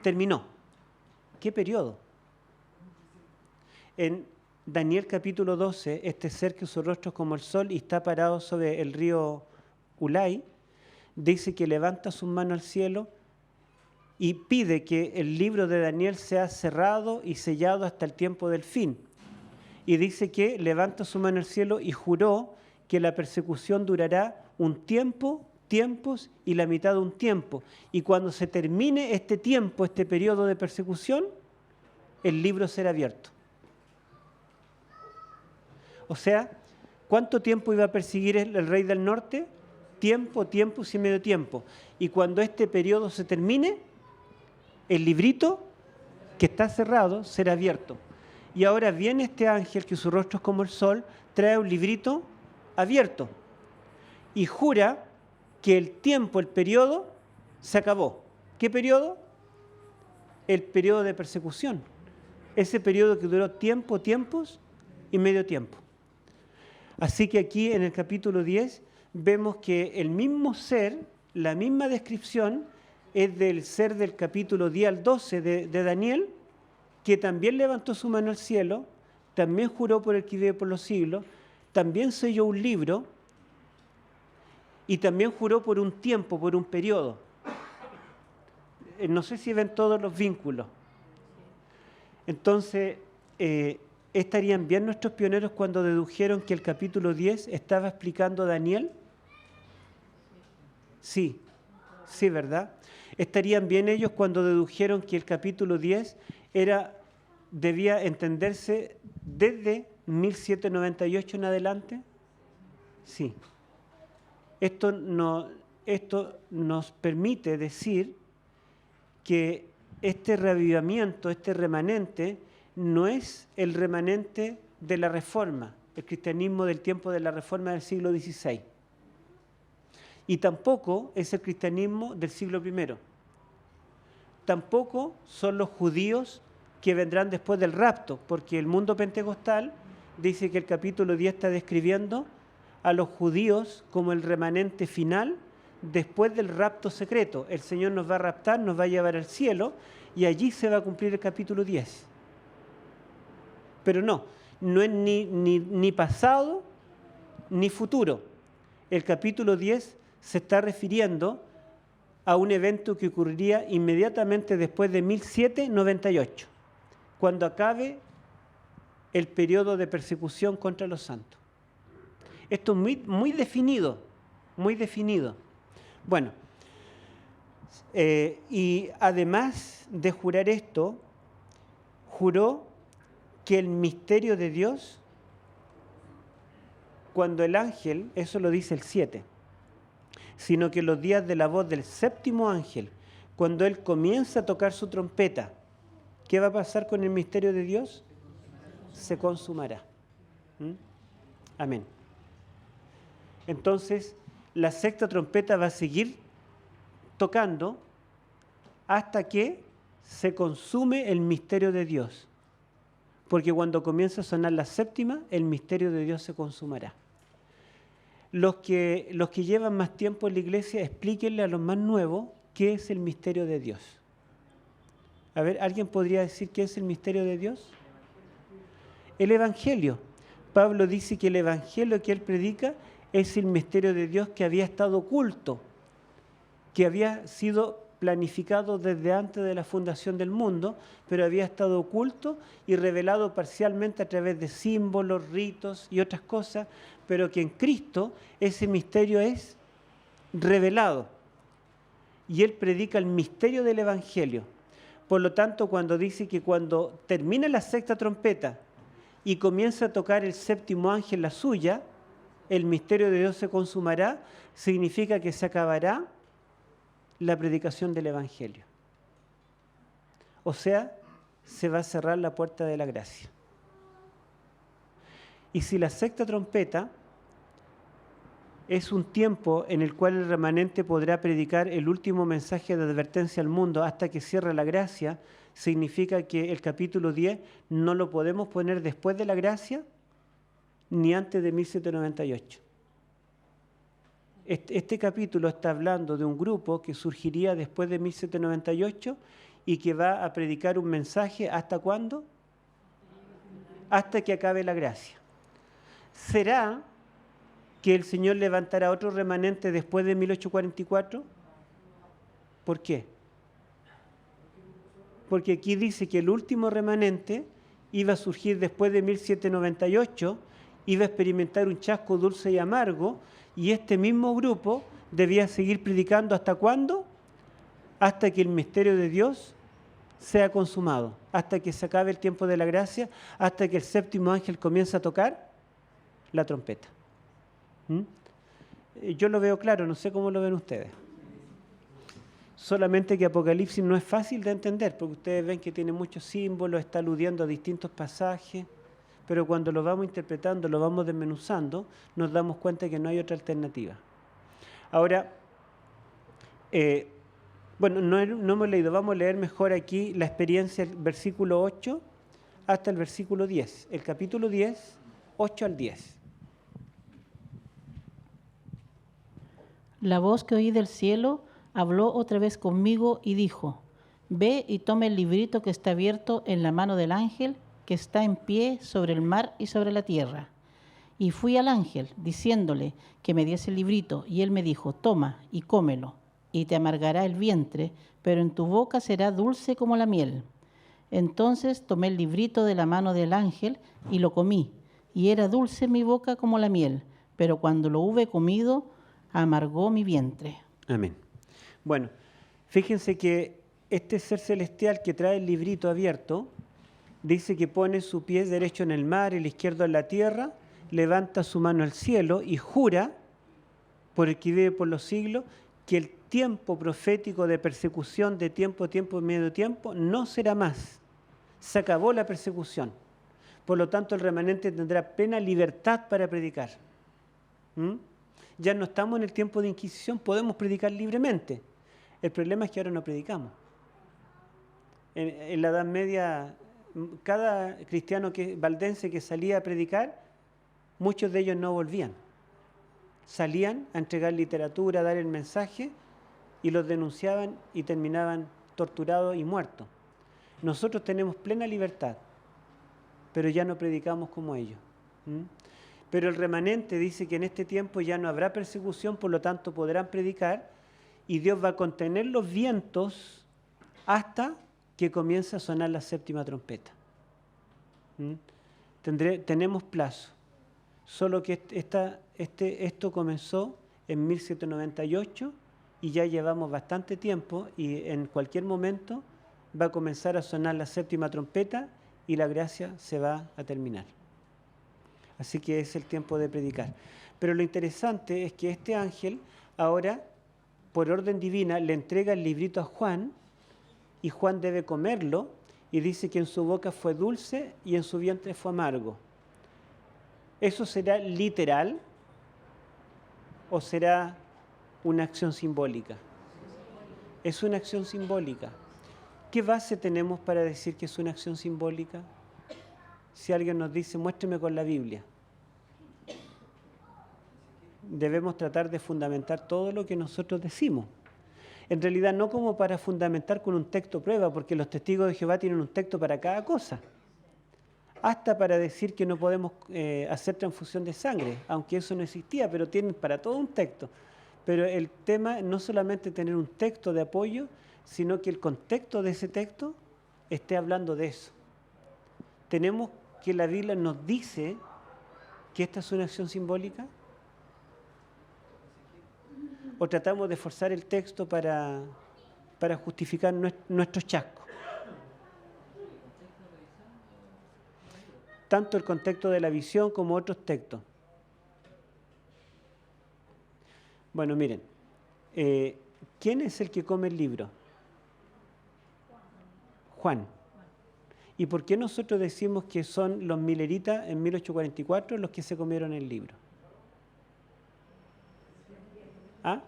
terminó. ¿Qué periodo? En Daniel capítulo 12, este ser que su rostro es como el sol y está parado sobre el río Ulai, dice que levanta sus manos al cielo y pide que el libro de Daniel sea cerrado y sellado hasta el tiempo del fin. Y dice que levanta su mano al cielo y juró que la persecución durará un tiempo, tiempos y la mitad de un tiempo. Y cuando se termine este tiempo, este periodo de persecución, el libro será abierto. O sea, ¿cuánto tiempo iba a perseguir el rey del norte? Tiempo, tiempos y medio tiempo. Y cuando este periodo se termine, el librito que está cerrado será abierto. Y ahora viene este ángel que su rostro es como el sol, trae un librito abierto y jura que el tiempo, el periodo, se acabó. ¿Qué periodo? El periodo de persecución. Ese periodo que duró tiempos y medio tiempo. Así que aquí en el capítulo 10 vemos que el mismo ser, la misma descripción, es del ser del capítulo 10 al 12 de Daniel, que también levantó su mano al cielo, también juró por el que vive por los siglos, también selló un libro y también juró por un tiempo, por un periodo. No sé si ven todos los vínculos. Entonces, ¿estarían bien nuestros pioneros cuando dedujeron que el capítulo 10 estaba explicando a Daniel? Sí, sí, ¿verdad? ¿Estarían bien ellos cuando dedujeron que el capítulo 10 debía entenderse desde 1798 en adelante? Sí. Esto nos permite decir que este reavivamiento, este remanente, no es el remanente de la Reforma, el cristianismo del tiempo de la Reforma del siglo XVI. Y tampoco es el cristianismo del siglo I. Tampoco son los judíos que vendrán después del rapto, porque el mundo pentecostal dice que el capítulo 10 está describiendo a los judíos como el remanente final después del rapto secreto. El Señor nos va a raptar, nos va a llevar al cielo y allí se va a cumplir el capítulo 10. Pero no es ni pasado ni futuro. El capítulo 10 se está refiriendo a un evento que ocurriría inmediatamente después de 1798, cuando acabe el periodo de persecución contra los santos. Esto es muy definido, muy definido. Bueno, y además de jurar esto, juró que el misterio de Dios, cuando el ángel, eso lo dice el 7, sino que los días de la voz del séptimo ángel, cuando él comienza a tocar su trompeta, ¿qué va a pasar con el misterio de Dios? Se consumará. Amén. Entonces, la sexta trompeta va a seguir tocando hasta que se consume el misterio de Dios. Porque cuando comienza a sonar la séptima, el misterio de Dios se consumará. Los que llevan más tiempo en la iglesia, explíquenle a los más nuevos qué es el misterio de Dios. A ver, ¿alguien podría decir qué es el misterio de Dios? El Evangelio. Pablo dice que el Evangelio que él predica es el misterio de Dios que había estado oculto, que había sido planificado desde antes de la fundación del mundo, pero había estado oculto y revelado parcialmente a través de símbolos, ritos y otras cosas, pero que en Cristo ese misterio es revelado. Y él predica el misterio del Evangelio. Por lo tanto, cuando dice que cuando termina la sexta trompeta y comienza a tocar el séptimo ángel la suya, el misterio de Dios se consumará, significa que se acabará la predicación del Evangelio. O sea, se va a cerrar la puerta de la gracia. Y si la sexta trompeta es un tiempo en el cual el remanente podrá predicar el último mensaje de advertencia al mundo hasta que cierre la gracia, significa que el capítulo 10 no lo podemos poner después de la gracia ni antes de 1798. Este capítulo está hablando de un grupo que surgiría después de 1798 y que va a predicar un mensaje ¿hasta cuándo? Hasta que acabe la gracia. ¿Será que el Señor levantará otro remanente después de 1844? ¿Por qué? Porque aquí dice que el último remanente iba a surgir después de 1798, iba a experimentar un chasco dulce y amargo, y este mismo grupo debía seguir predicando ¿hasta cuándo? Hasta que el misterio de Dios sea consumado, hasta que se acabe el tiempo de la gracia, hasta que el séptimo ángel comience a tocar la trompeta. Yo lo veo claro, no sé cómo lo ven ustedes. Solamente que Apocalipsis no es fácil de entender, porque ustedes ven que tiene muchos símbolos, está aludiendo a distintos pasajes, pero cuando lo vamos interpretando, lo vamos desmenuzando, nos damos cuenta que no hay otra alternativa. Ahora, Bueno, no hemos leído, vamos a leer mejor aquí la experiencia del versículo 8 hasta el versículo 10. El capítulo 10, 8 al 10. La voz que oí del cielo habló otra vez conmigo y dijo: Ve y toma el librito que está abierto en la mano del ángel que está en pie sobre el mar y sobre la tierra. Y fui al ángel, diciéndole que me diese el librito, y él me dijo: Toma y cómelo, y te amargará el vientre, pero en tu boca será dulce como la miel. Entonces tomé el librito de la mano del ángel y lo comí, y era dulce en mi boca como la miel, pero cuando lo hube comido, amargó mi vientre. Amén. Bueno, fíjense que este ser celestial que trae el librito abierto, dice que pone su pie derecho en el mar y el izquierdo en la tierra, levanta su mano al cielo y jura, por el que vive por los siglos, que el tiempo profético de persecución de tiempo y medio tiempo no será más. Se acabó la persecución. Por lo tanto, el remanente tendrá plena libertad para predicar. Ya no estamos en el tiempo de Inquisición, podemos predicar libremente. El problema es que ahora no predicamos. En la Edad Media, cada cristiano valdense que salía a predicar, muchos de ellos no volvían. Salían a entregar literatura, a dar el mensaje, y los denunciaban y terminaban torturados y muertos. Nosotros tenemos plena libertad, pero ya no predicamos como ellos. Pero el remanente dice que en este tiempo ya no habrá persecución, por lo tanto podrán predicar, y Dios va a contener los vientos hasta que comience a sonar la séptima trompeta. Tenemos plazo, solo que esto comenzó en 1798 y ya llevamos bastante tiempo, y en cualquier momento va a comenzar a sonar la séptima trompeta y la gracia se va a terminar. Así que es el tiempo de predicar. Pero lo interesante es que este ángel ahora, por orden divina, le entrega el librito a Juan, y Juan debe comerlo, y dice que en su boca fue dulce y en su vientre fue amargo. ¿Eso será literal o será una acción simbólica? Es una acción simbólica. ¿Qué base tenemos para decir que es una acción simbólica? Si alguien nos dice, muéstreme con la Biblia. Debemos tratar de fundamentar todo lo que nosotros decimos. En realidad no como para fundamentar con un texto prueba, porque los testigos de Jehová tienen un texto para cada cosa. Hasta para decir que no podemos hacer transfusión de sangre, aunque eso no existía, pero tienen para todo un texto. Pero el tema no solamente tener un texto de apoyo, sino que el contexto de ese texto esté hablando de eso. Tenemos que la Biblia nos dice que esta es una acción simbólica, o tratamos de forzar el texto para justificar nuestros chascos. Tanto el contexto de la visión como otros textos. Bueno, miren, ¿quién es el que come el libro? Juan. ¿Y por qué nosotros decimos que son los mileritas en 1844 los que se comieron el libro? ¿Ah?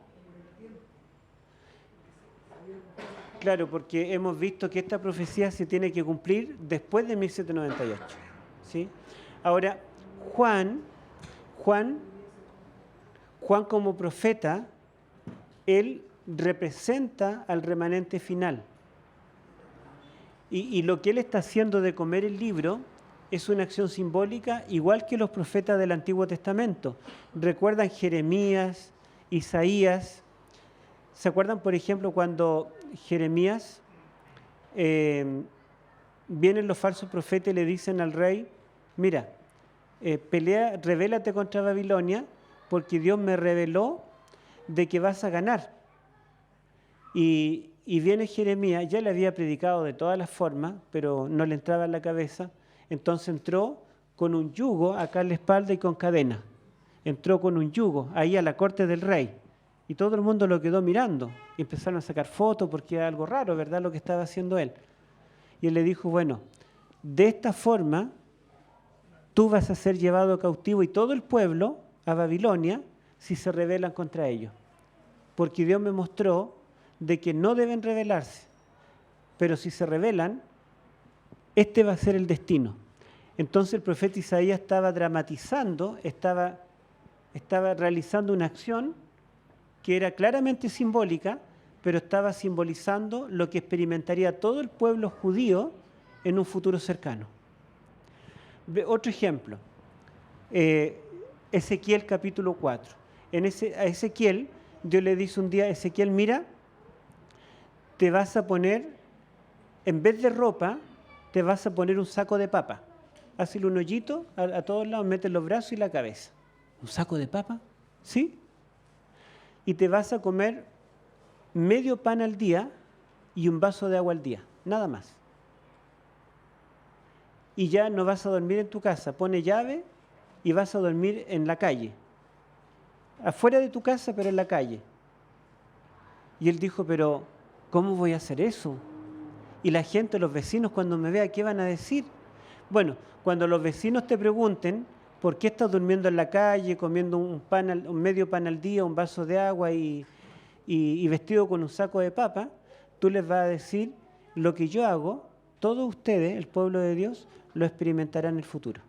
Claro, porque hemos visto que esta profecía se tiene que cumplir después de 1798. ¿Sí? Ahora, Juan como profeta, él representa al remanente final. Y lo que él está haciendo de comer el libro es una acción simbólica, igual que los profetas del Antiguo Testamento. ¿Recuerdan Jeremías, Isaías? ¿Se acuerdan, por ejemplo, cuando Jeremías, vienen los falsos profetas y le dicen al rey, mira, rebélate contra Babilonia, porque Dios me reveló de que vas a ganar? Y viene Jeremías, ya le había predicado de todas las formas, pero no le entraba en la cabeza, entonces entró con un yugo acá en la espalda y con cadena. Entró con un yugo ahí a la corte del rey, y todo el mundo lo quedó mirando, y empezaron a sacar fotos porque era algo raro, ¿verdad?, lo que estaba haciendo él. Y él le dijo, bueno, de esta forma tú vas a ser llevado cautivo y todo el pueblo a Babilonia si se rebelan contra ellos. Porque Dios me mostró de que no deben rebelarse, pero si se rebelan, este va a ser el destino. Entonces el profeta Isaías estaba dramatizando, estaba realizando una acción que era claramente simbólica, pero estaba simbolizando lo que experimentaría todo el pueblo judío en un futuro cercano. Otro ejemplo, Ezequiel capítulo 4. A Ezequiel, Dios le dice un día, Ezequiel, mira, te vas a poner, en vez de ropa, te vas a poner un saco de papa. Hazle un hoyito a todos lados, mete los brazos y la cabeza. ¿Un saco de papa? ¿Sí? Y te vas a comer medio pan al día y un vaso de agua al día, nada más. Y ya no vas a dormir en tu casa, pone llave y vas a dormir en la calle. Afuera de tu casa, pero en la calle. Y él dijo, pero ¿cómo voy a hacer eso? Y la gente, los vecinos, cuando me vean, ¿qué van a decir? Bueno, cuando los vecinos te pregunten por qué estás durmiendo en la calle, comiendo un medio pan al día, un vaso de agua y vestido con un saco de papa, tú les vas a decir, lo que yo hago, todos ustedes, el pueblo de Dios, lo experimentarán en el futuro.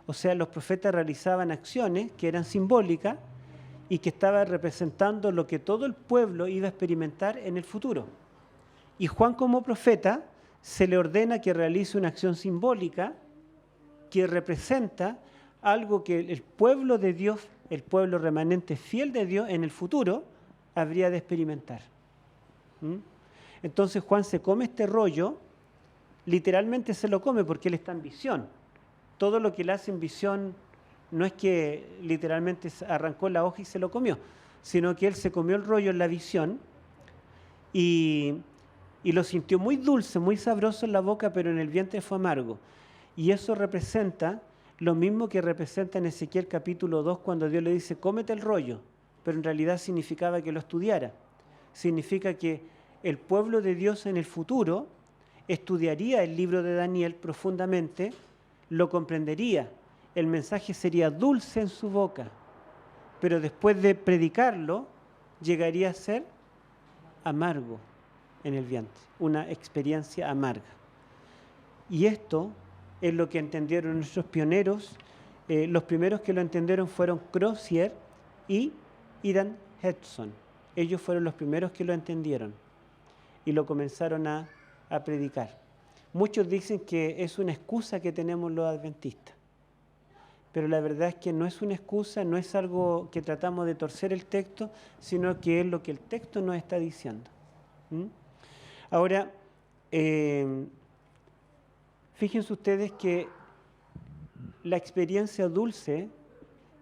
O sea, los profetas realizaban acciones que eran simbólicas y que estaban representando lo que todo el pueblo iba a experimentar en el futuro. Y Juan, como profeta, se le ordena que realice una acción simbólica que representa algo que el pueblo de Dios, el pueblo remanente fiel de Dios en el futuro, habría de experimentar. Entonces Juan se come este rollo, literalmente se lo come porque él está en visión. Todo lo que él hace en visión no es que literalmente arrancó la hoja y se lo comió, sino que él se comió el rollo en la visión y lo sintió muy dulce, muy sabroso en la boca, pero en el vientre fue amargo. Y eso representa lo mismo que representa en Ezequiel capítulo 2 cuando Dios le dice, cómete el rollo, pero en realidad significaba que lo estudiara. Significa que el pueblo de Dios en el futuro estudiaría el libro de Daniel profundamente, lo comprendería, el mensaje sería dulce en su boca, pero después de predicarlo, llegaría a ser amargo en el vientre, una experiencia amarga. Y esto es lo que entendieron nuestros pioneros. Los primeros que lo entendieron fueron Crozier y Idan Hudson. Ellos fueron los primeros que lo entendieron y lo comenzaron a predicar. Muchos dicen que es una excusa que tenemos los adventistas, pero la verdad es que no es una excusa, no es algo que tratamos de torcer el texto, sino que es lo que el texto nos está diciendo. Ahora, fíjense ustedes que la experiencia dulce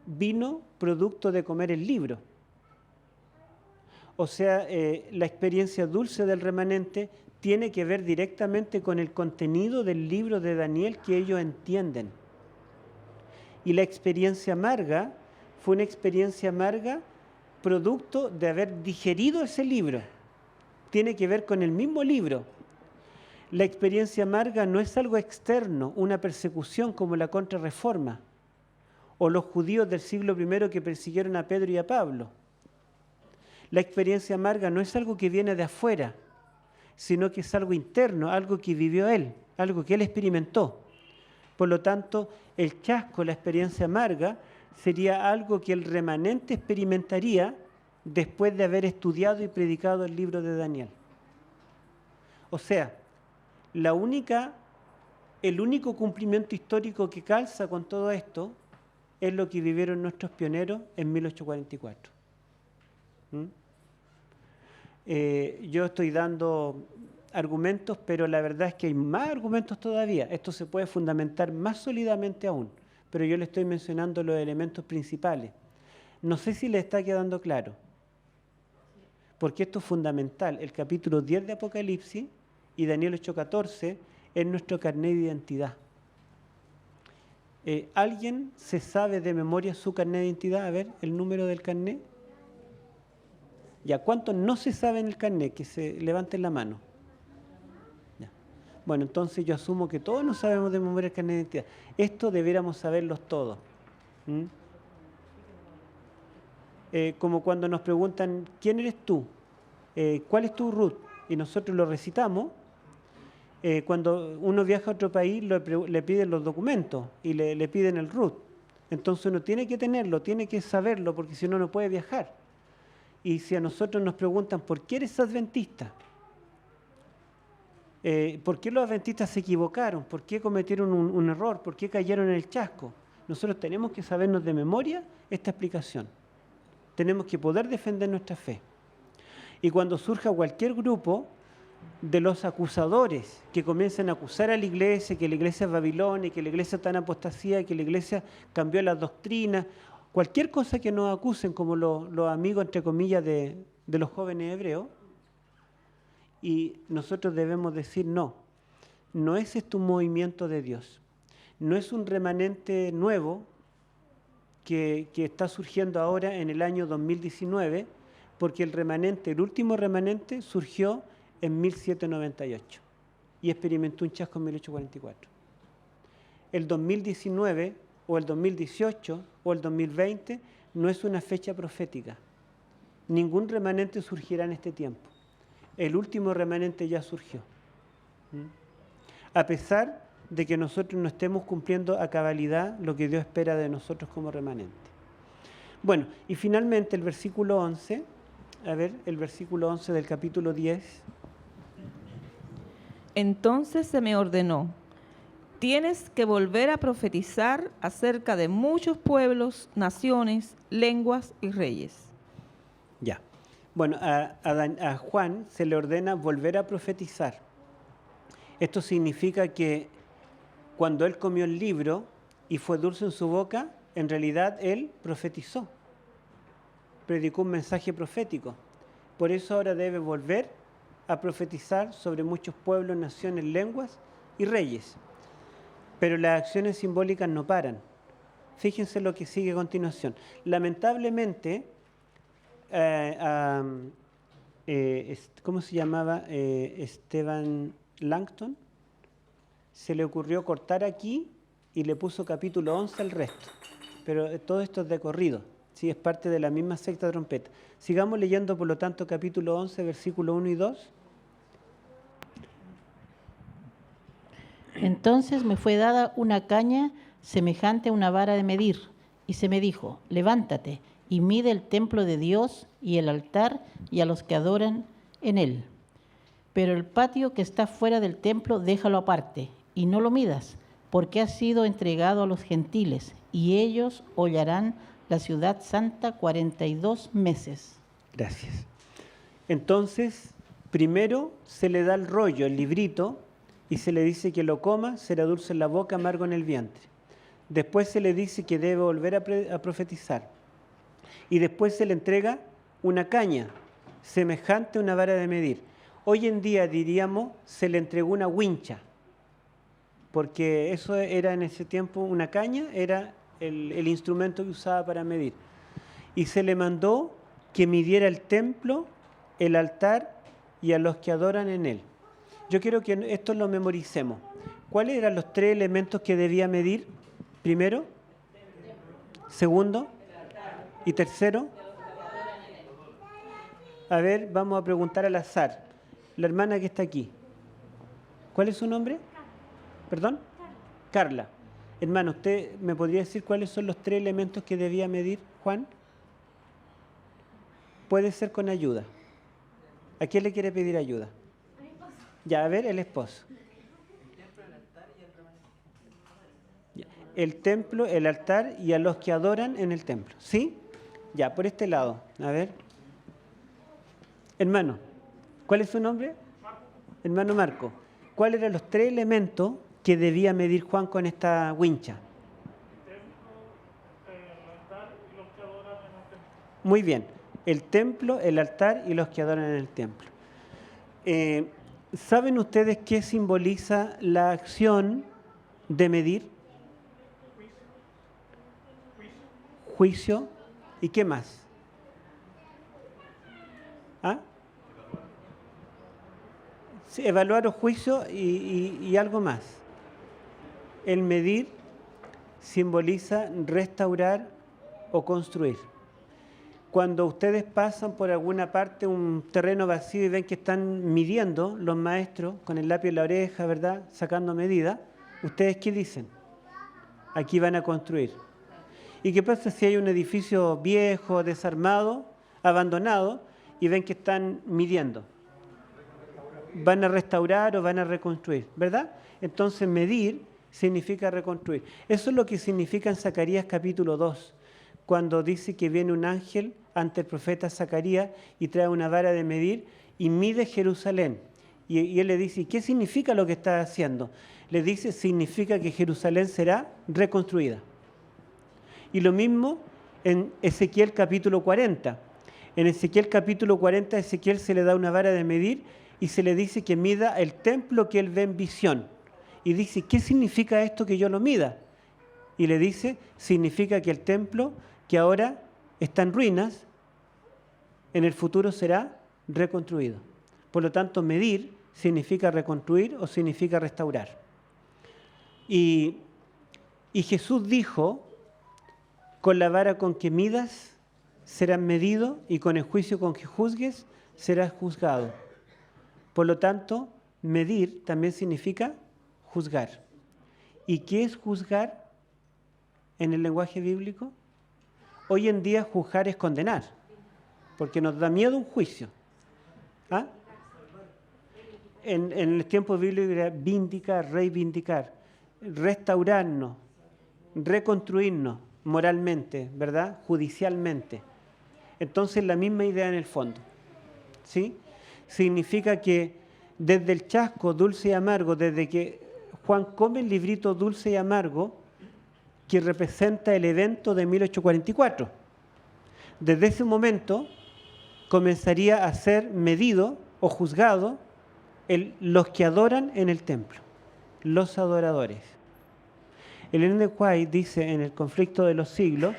vino producto de comer el libro. O sea, la experiencia dulce del remanente tiene que ver directamente con el contenido del libro de Daniel que ellos entienden. Y la experiencia amarga fue una experiencia amarga producto de haber digerido ese libro. Tiene que ver con el mismo libro. La experiencia amarga no es algo externo, una persecución como la Contrarreforma o los judíos del siglo I que persiguieron a Pedro y a Pablo. La experiencia amarga no es algo que viene de afuera, sino que es algo interno, algo que vivió él, algo que él experimentó. Por lo tanto, el chasco, la experiencia amarga, sería algo que el remanente experimentaría después de haber estudiado y predicado el libro de Daniel. O sea, el único cumplimiento histórico que calza con todo esto es lo que vivieron nuestros pioneros en 1844. Yo estoy dando argumentos, pero la verdad es que hay más argumentos todavía. Esto se puede fundamentar más sólidamente aún, pero yo le estoy mencionando los elementos principales. No sé si le está quedando claro, porque esto es fundamental. El capítulo 10 de Apocalipsis y Daniel 8:14 es nuestro carnet de identidad. ¿Alguien se sabe de memoria su carnet de identidad? A ver, el número del carnet. Ya, ¿cuántos no se saben el carnet? Que se levanten la mano. Ya. Bueno, entonces yo asumo que todos no sabemos de memoria el carnet de identidad. Esto debiéramos saberlos todos. Como cuando nos preguntan, ¿quién eres tú? ¿cuál es tu RUT? Y nosotros lo recitamos. Cuando uno viaja a otro país le piden los documentos y le piden el RUT. Entonces uno tiene que tenerlo, tiene que saberlo, porque si no, no puede viajar. Y si a nosotros nos preguntan, ¿por qué eres adventista? ¿Por qué los adventistas se equivocaron? ¿Por qué cometieron un error? ¿Por qué cayeron en el chasco? Nosotros tenemos que sabernos de memoria esta explicación. Tenemos que poder defender nuestra fe. Y cuando surja cualquier grupo de los acusadores que comiencen a acusar a la iglesia, que la iglesia es Babilonia, que la iglesia está en apostasía, que la iglesia cambió las doctrinas, cualquier cosa que nos acusen como los amigos, entre comillas, de los jóvenes hebreos, y nosotros debemos decir no es este un movimiento de Dios, no es un remanente nuevo que está surgiendo ahora en el año 2019, porque el último remanente surgió en 1798 y experimentó un chasco en 1844. El 2019 o el 2018 o el 2020 no es una fecha profética. Ningún remanente surgirá en este tiempo. El último remanente ya surgió. A pesar de que nosotros no estemos cumpliendo a cabalidad lo que Dios espera de nosotros como remanente. Bueno, y finalmente el versículo 11, el versículo 11 del capítulo 10. Entonces se me ordenó: tienes que volver a profetizar acerca de muchos pueblos, naciones, lenguas y reyes. Ya. Bueno, a Juan se le ordena volver a profetizar. Esto significa que cuando él comió el libro y fue dulce en su boca, en realidad él profetizó, predicó un mensaje profético. Por eso ahora debe volver a profetizar sobre muchos pueblos, naciones, lenguas y reyes. Pero las acciones simbólicas no paran. Fíjense lo que sigue a continuación. Lamentablemente, ¿cómo se llamaba? Stephen Langton, se le ocurrió cortar aquí y le puso capítulo 11 al resto. Pero todo esto es de corrido, ¿sí? Es parte de la misma secta trompeta. Sigamos leyendo, por lo tanto, capítulo 11, versículo 1 y 2. Entonces me fue dada una caña semejante a una vara de medir, y se me dijo: levántate y mide el templo de Dios y el altar y a los que adoran en él. Pero el patio que está fuera del templo déjalo aparte, y no lo midas, porque ha sido entregado a los gentiles, y ellos hollarán la ciudad santa 42 meses. Gracias. Entonces, primero se le da el rollo, el librito, y se le dice que lo coma, será dulce en la boca, amargo en el vientre. Después se le dice que debe volver a profetizar. Y después se le entrega una caña, semejante a una vara de medir. Hoy en día diríamos, se le entregó una wincha, porque eso era en ese tiempo una caña, era el instrumento que usaba para medir. Y se le mandó que midiera el templo, el altar y a los que adoran en él. Yo quiero que esto lo memoricemos. ¿Cuáles eran los 3 elementos que debía medir? Primero, segundo y tercero. A ver, vamos a preguntar al azar. La hermana que está aquí, ¿cuál es su nombre? ¿Perdón? Carla. Hermano, ¿usted me podría decir cuáles son los 3 elementos que debía medir, Juan? Puede ser con ayuda. ¿A quién le quiere pedir ayuda? Ya, a ver, el esposo. El templo, el altar y a los que adoran en el templo. ¿Sí? Ya, por este lado. A ver. Hermano, ¿cuál es su nombre? Marco. Hermano Marco. ¿Cuáles eran los 3 elementos que debía medir Juan con esta wincha? El templo, el altar y los que adoran en el templo. Muy bien. El templo, el altar y los que adoran en el templo. ¿Saben ustedes qué simboliza la acción de medir? Juicio. ¿Y qué más? ¿Ah? Sí, evaluar o juicio y algo más. El medir simboliza restaurar o construir. Cuando ustedes pasan por alguna parte, un terreno vacío y ven que están midiendo los maestros con el lápiz en la oreja, ¿verdad? Sacando medidas, ¿ustedes qué dicen? Aquí van a construir. ¿Y qué pasa si hay un edificio viejo, desarmado, abandonado, y ven que están midiendo? Van a restaurar o van a reconstruir, ¿verdad? Entonces medir significa reconstruir. Eso es lo que significa en Zacarías capítulo 2, cuando dice que viene un ángel ante el profeta Zacarías y trae una vara de medir y mide Jerusalén. Y él le dice, ¿qué significa lo que está haciendo? Le dice, significa que Jerusalén será reconstruida. Y lo mismo en Ezequiel capítulo 40. En Ezequiel capítulo 40, a Ezequiel se le da una vara de medir y se le dice que mida el templo que él ve en visión. Y dice, ¿qué significa esto que yo lo mida? Y le dice, significa que el templo que ahora está en ruinas, en el futuro será reconstruido. Por lo tanto, medir significa reconstruir o significa restaurar. Y Jesús dijo, con la vara con que midas serás medido y con el juicio con que juzgues serás juzgado. Por lo tanto, medir también significa juzgar. ¿Y qué es juzgar en el lenguaje bíblico? Hoy en día juzgar es condenar, porque nos da miedo un juicio. ¿Ah? En el tiempo bíblico era vindicar, reivindicar, restaurarnos, reconstruirnos moralmente, ¿verdad? Judicialmente. Entonces la misma idea en el fondo. ¿Sí? Significa que desde el chasco dulce y amargo, desde que Juan come el librito dulce y amargo, que representa el evento de 1844, desde ese momento comenzaría a ser medido o juzgado los que adoran en el templo, los adoradores. Ellen de White dice en El conflicto de los siglos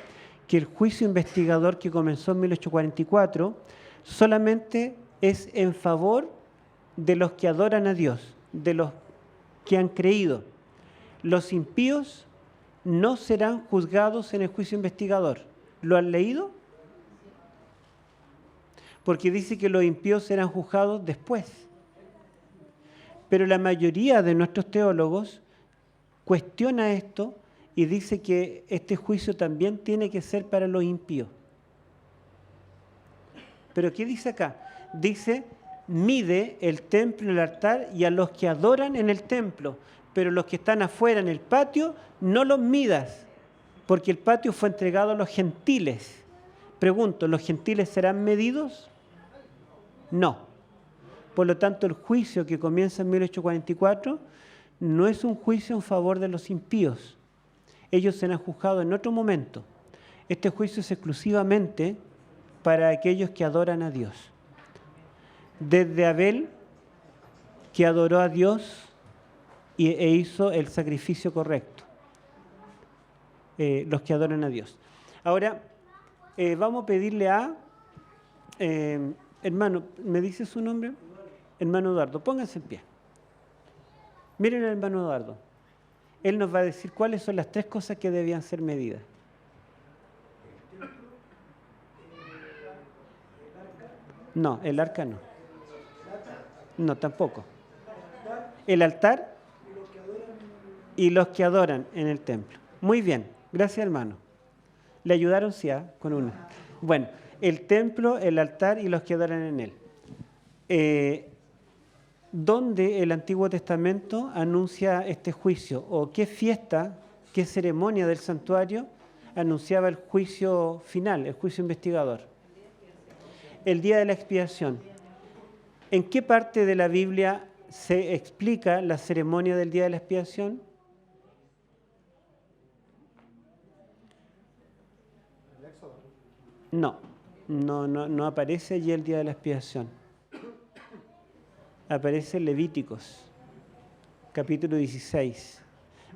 que el juicio investigador que comenzó en 1844 solamente es en favor de los que adoran a Dios, de los que han creído. Los impíos no serán juzgados en el juicio investigador. ¿Lo han leído? Porque dice que los impíos serán juzgados después. Pero la mayoría de nuestros teólogos cuestiona esto y dice que este juicio también tiene que ser para los impíos. ¿Pero qué dice acá? Dice, mide el templo y el altar y a los que adoran en el templo, pero los que están afuera en el patio, no los midas, porque el patio fue entregado a los gentiles. Pregunto, ¿los gentiles serán medidos? No. Por lo tanto, el juicio que comienza en 1844 no es un juicio en favor de los impíos. Ellos serán juzgados en otro momento. Este juicio es exclusivamente para aquellos que adoran a Dios. Desde Abel, que adoró a Dios e hizo el sacrificio correcto. Los que adoran a Dios. Ahora, vamos a pedirle a... hermano, ¿me dice su nombre? Hermano Eduardo, pónganse en pie. Miren al hermano Eduardo. Él nos va a decir cuáles son las 3 cosas que debían ser medidas. No, el arca no. No, tampoco. El altar y los que adoran en el templo. Muy bien, gracias hermano. ¿Le ayudaron? Sí, con uno. Bueno, el templo, el altar y los que adoran en él. ¿Dónde el Antiguo Testamento anuncia este juicio? ¿O qué fiesta, qué ceremonia del santuario anunciaba el juicio final, el juicio investigador? El día de la expiación. ¿En qué parte de la Biblia se explica la ceremonia del día de la expiación? No aparece allí el día de la expiación. Aparece en Levíticos, capítulo 16.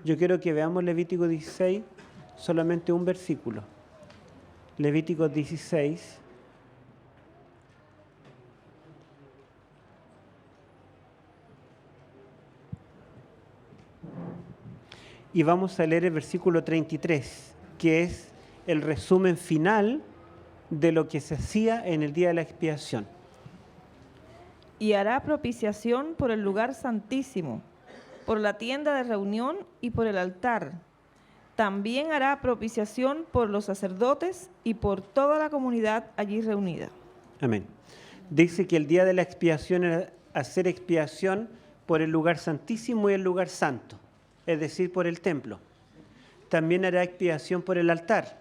Yo quiero que veamos Levítico 16, solamente un versículo. Levíticos 16. Y vamos a leer el versículo 33, que es el resumen final de lo que se hacía en el día de la expiación. Y hará propiciación por el lugar santísimo, por la tienda de reunión y por el altar. También hará propiciación por los sacerdotes y por toda la comunidad allí reunida. Amén. Dice que el día de la expiación era hacer expiación por el lugar santísimo y el lugar santo, es decir, por el templo. También hará expiación por el altar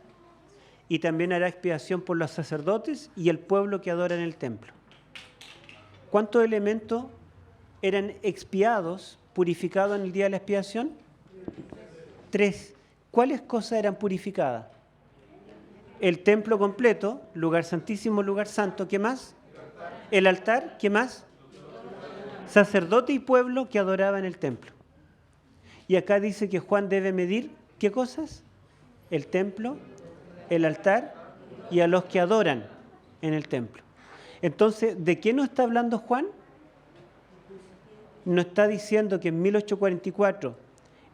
y también hará expiación por los sacerdotes y el pueblo que adora en el templo. ¿Cuántos elementos eran expiados, purificados en el día de la expiación? 3. ¿Cuáles cosas eran purificadas? El templo completo, lugar santísimo, lugar santo. ¿Qué más? El altar. ¿Qué más? Sacerdote y pueblo que adoraba en el templo. Y acá dice que Juan debe medir, ¿qué cosas? El templo, el altar y a los que adoran en el templo. Entonces, ¿de qué nos está hablando Juan? Nos está diciendo que en 1844,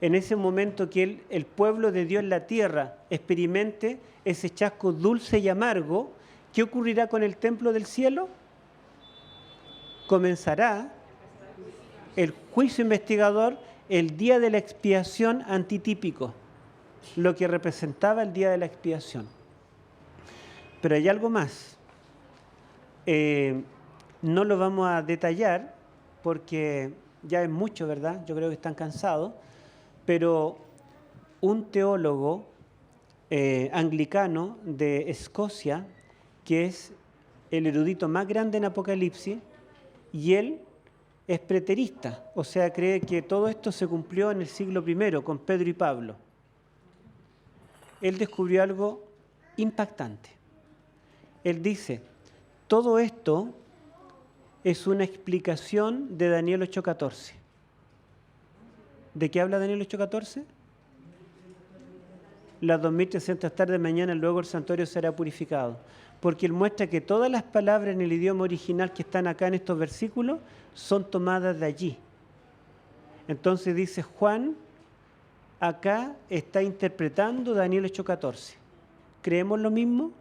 en ese momento que el pueblo de Dios en la tierra experimente ese chasco dulce y amargo, ¿qué ocurrirá con el templo del cielo? Comenzará el juicio investigador el día de la expiación antitípico, lo que representaba el día de la expiación. Pero hay algo más. No lo vamos a detallar porque ya es mucho, ¿verdad? Yo creo que están cansados, pero un teólogo anglicano de Escocia, que es el erudito más grande en Apocalipsis, y él es preterista, o sea, cree que todo esto se cumplió en el siglo I con Pedro y Pablo. Él descubrió algo impactante. Él dice, todo esto es una explicación de Daniel 8:14. ¿De qué habla Daniel 8:14? Las 2300 tardes mañana luego el santuario será purificado. Porque él muestra que todas las palabras en el idioma original que están acá en estos versículos son tomadas de allí. Entonces dice Juan, acá está interpretando Daniel 8:14. ¿Creemos lo mismo?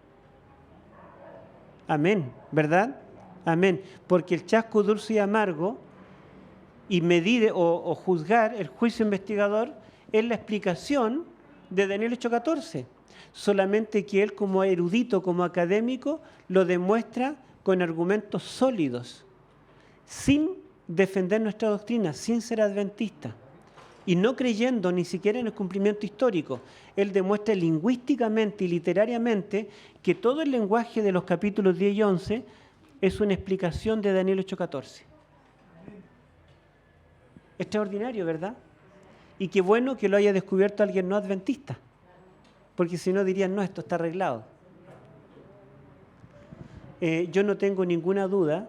Amén, ¿verdad? Amén. Porque el chasco dulce y amargo y medir o juzgar el juicio investigador es la explicación de Daniel 8:14. Solamente que él como erudito, como académico, lo demuestra con argumentos sólidos, sin defender nuestra doctrina, sin ser adventista y no creyendo ni siquiera en el cumplimiento histórico. Él demuestra lingüísticamente y literariamente que todo el lenguaje de los capítulos 10 y 11 es una explicación de Daniel 8:14. Extraordinario, ¿verdad? Y qué bueno que lo haya descubierto alguien no adventista, porque si no dirían, no, esto está arreglado. Yo no tengo ninguna duda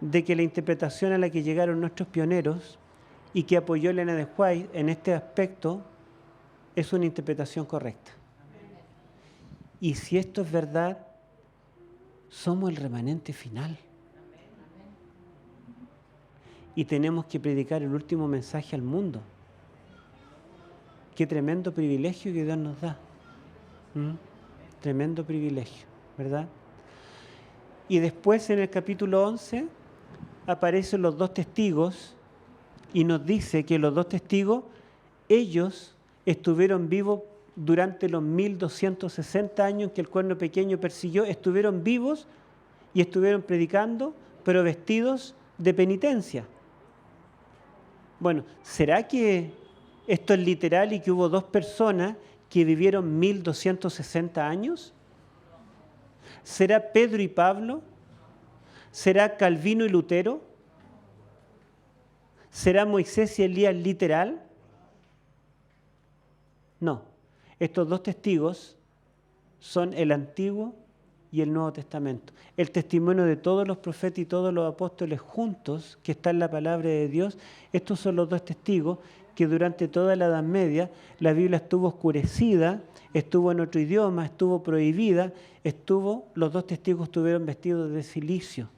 de que la interpretación a la que llegaron nuestros pioneros y que apoyó Elena de White en este aspecto es una interpretación correcta. Y si esto es verdad, somos el remanente final. Y tenemos que predicar el último mensaje al mundo. Qué tremendo privilegio que Dios nos da. Tremendo privilegio, ¿verdad? Y después en el capítulo 11 aparecen los dos testigos y nos dice que los dos testigos, ellos estuvieron vivos durante los 1260 años que el cuerno pequeño persiguió, estuvieron vivos y estuvieron predicando, pero vestidos de penitencia. Bueno, ¿será que esto es literal y que hubo dos personas que vivieron 1260 años? ¿Será Pedro y Pablo? ¿Será Calvino y Lutero? ¿Será Moisés y Elías literal? No. Estos dos testigos son el Antiguo y el Nuevo Testamento. El testimonio de todos los profetas y todos los apóstoles juntos, que está en la palabra de Dios. Estos son los dos testigos que durante toda la Edad Media la Biblia estuvo oscurecida, estuvo en otro idioma, estuvo prohibida, los dos testigos estuvieron vestidos de cilicio,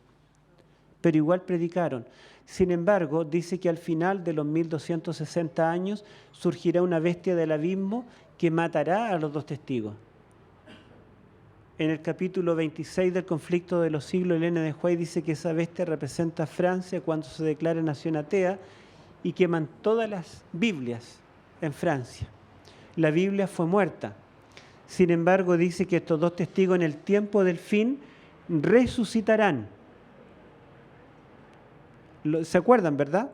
pero igual predicaron. Sin embargo, dice que al final de los 1260 años surgirá una bestia del abismo que matará a los dos testigos. en el capítulo 26 del conflicto de los siglos, Elena de White dice que esa bestia representa a Francia cuando se declara nación atea y queman todas las Biblias en Francia. La Biblia fue muerta. Sin embargo, dice que estos dos testigos en el tiempo del fin resucitarán. ¿Se acuerdan, verdad?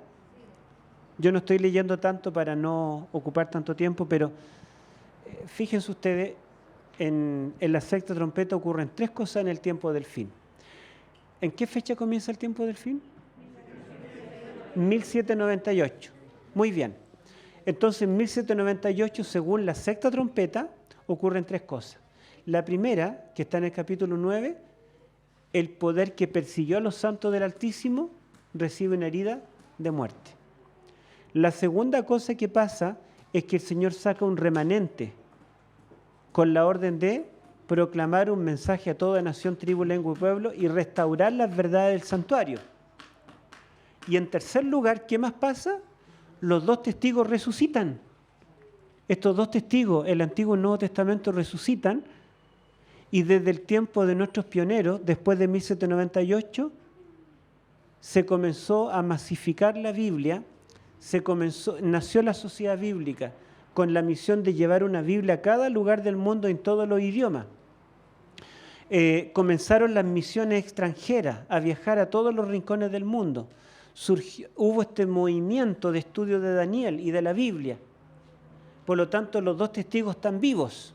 Yo no estoy leyendo tanto para no ocupar tanto tiempo, pero fíjense ustedes, en la sexta trompeta ocurren tres cosas en el tiempo del fin. ¿En qué fecha comienza el tiempo del fin? 1798. Muy bien. Entonces, en 1798, según la sexta trompeta, ocurren tres cosas. La primera, que está en el capítulo 9, el poder que persiguió a los santos del Altísimo recibe una herida de muerte. La segunda cosa que pasa es que el Señor saca un remanente con la orden de proclamar un mensaje a toda nación, tribu, lengua y pueblo y restaurar las verdades del santuario. Y en tercer lugar, ¿qué más pasa? Los dos testigos resucitan. Estos dos testigos, el Antiguo y el Nuevo Testamento, resucitan y desde el tiempo de nuestros pioneros, después de 1798, se comenzó a masificar la Biblia, nació la sociedad bíblica con la misión de llevar una Biblia a cada lugar del mundo en todos los idiomas. Comenzaron las misiones extranjeras a viajar a todos los rincones del mundo. Hubo este movimiento de estudio de Daniel y de la Biblia. Por lo tanto, los dos testigos están vivos.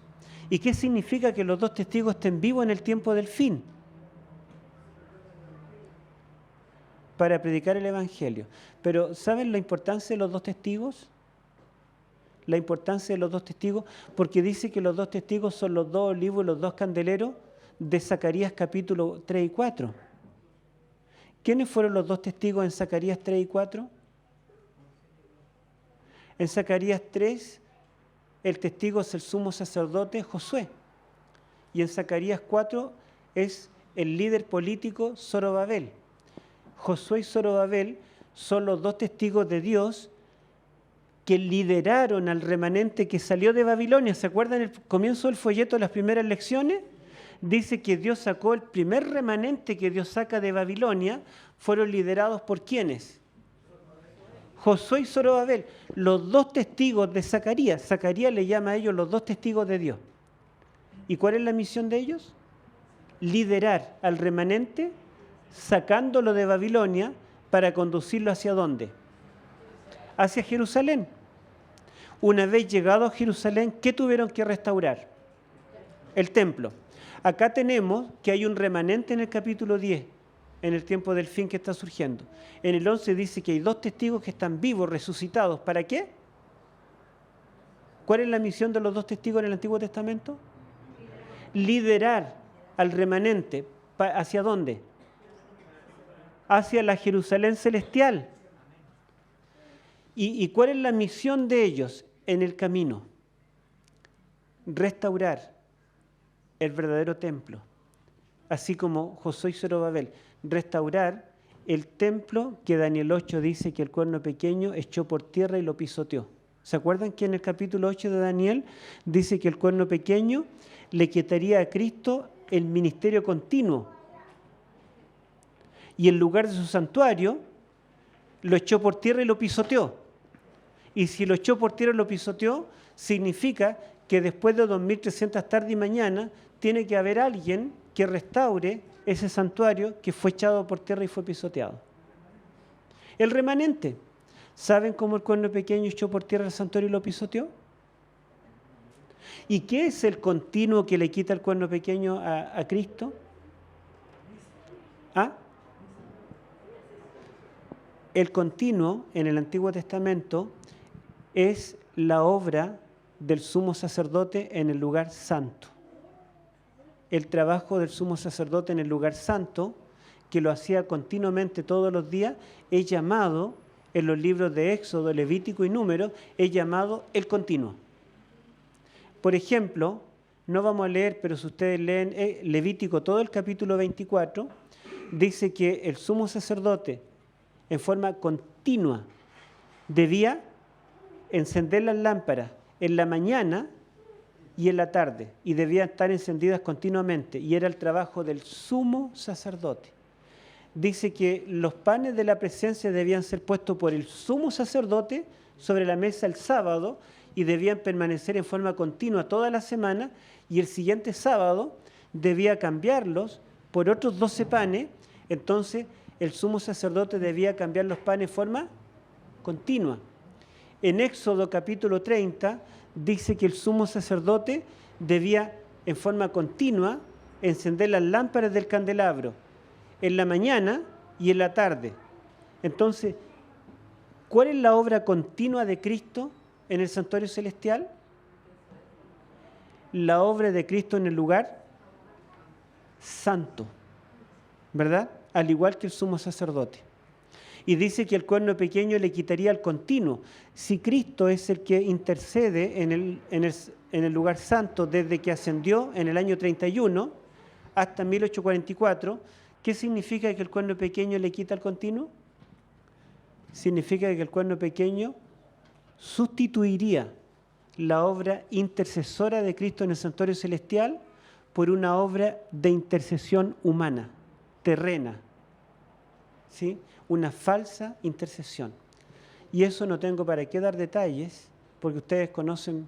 ¿Y qué significa que los dos testigos estén vivos en el tiempo del fin? Para predicar el Evangelio. Pero ¿saben la importancia de los dos testigos? La importancia de los dos testigos, porque dice que los dos testigos son los dos olivos y los dos candeleros de Zacarías capítulo 3 y 4. ¿Quiénes fueron los dos testigos en Zacarías 3 y 4? En Zacarías 3, el testigo es el sumo sacerdote Josué. Y en Zacarías 4 es el líder político Zorobabel. Josué y Zorobabel son los dos testigos de Dios que lideraron al remanente que salió de Babilonia. ¿Se acuerdan el comienzo del folleto de las primeras lecciones? Dice que Dios sacó el primer remanente que Dios saca de Babilonia, fueron liderados por ¿quiénes? Josué y Zorobabel, los dos testigos de Zacarías. Zacarías le llama a ellos los dos testigos de Dios. ¿Y cuál es la misión de ellos? Liderar al remanente sacándolo de Babilonia para conducirlo ¿hacia dónde? Hacia Jerusalén. Una vez llegado a Jerusalén, ¿qué tuvieron que restaurar? El templo. Acá tenemos que hay un remanente en el capítulo 10, en el tiempo del fin que está surgiendo. En el 11 dice que hay dos testigos que están vivos, resucitados. ¿Para qué? ¿Cuál es la misión de los dos testigos en el Antiguo Testamento? Liderar al remanente. ¿Hacia dónde? Hacia la Jerusalén celestial. ¿Y cuál es la misión de ellos en el camino? Restaurar el verdadero templo, así como Josué y Zorobabel, restaurar el templo que Daniel 8 dice que el cuerno pequeño echó por tierra y lo pisoteó. ¿Se acuerdan que en el capítulo 8 de Daniel dice que el cuerno pequeño le quitaría a Cristo el ministerio continuo? Y en lugar de su santuario, lo echó por tierra y lo pisoteó. Y si lo echó por tierra y lo pisoteó, significa que después de 2300 tardes y mañana, tiene que haber alguien que restaure ese santuario que fue echado por tierra y fue pisoteado. El remanente. ¿Saben cómo el cuerno pequeño echó por tierra el santuario y lo pisoteó? ¿Y qué es el continuo que le quita el cuerno pequeño a Cristo? ¿Ah? El continuo en el Antiguo Testamento es la obra del sumo sacerdote en el lugar santo. El trabajo del sumo sacerdote en el lugar santo, que lo hacía continuamente todos los días, es llamado, en los libros de Éxodo, Levítico y Números, es llamado el continuo. Por ejemplo, no vamos a leer, pero si ustedes leen Levítico, todo el capítulo 24, dice que el sumo sacerdote, en forma continua, debía encender las lámparas en la mañana y en la tarde, y debían estar encendidas continuamente, y era el trabajo del sumo sacerdote. Dice que los panes de la presencia debían ser puestos por el sumo sacerdote sobre la mesa el sábado y debían permanecer en forma continua toda la semana, y el siguiente sábado debía cambiarlos por otros 12 panes. Entonces el sumo sacerdote debía cambiar los panes en forma continua. En Éxodo capítulo 30 dice que el sumo sacerdote debía en forma continua encender las lámparas del candelabro en la mañana y en la tarde. Entonces, ¿cuál es la obra continua de Cristo en el santuario celestial? La obra de Cristo en el lugar santo, ¿verdad? Al igual que el sumo sacerdote. Y dice que el cuerno pequeño le quitaría el continuo. Si Cristo es el que intercede en el lugar santo desde que ascendió en el año 31 hasta 1844, ¿qué significa que el cuerno pequeño le quita el continuo? Significa que el cuerno pequeño sustituiría la obra intercesora de Cristo en el santuario celestial por una obra de intercesión humana, terrena, ¿sí? Una falsa intercesión. Y eso no tengo para qué dar detalles, porque ustedes conocen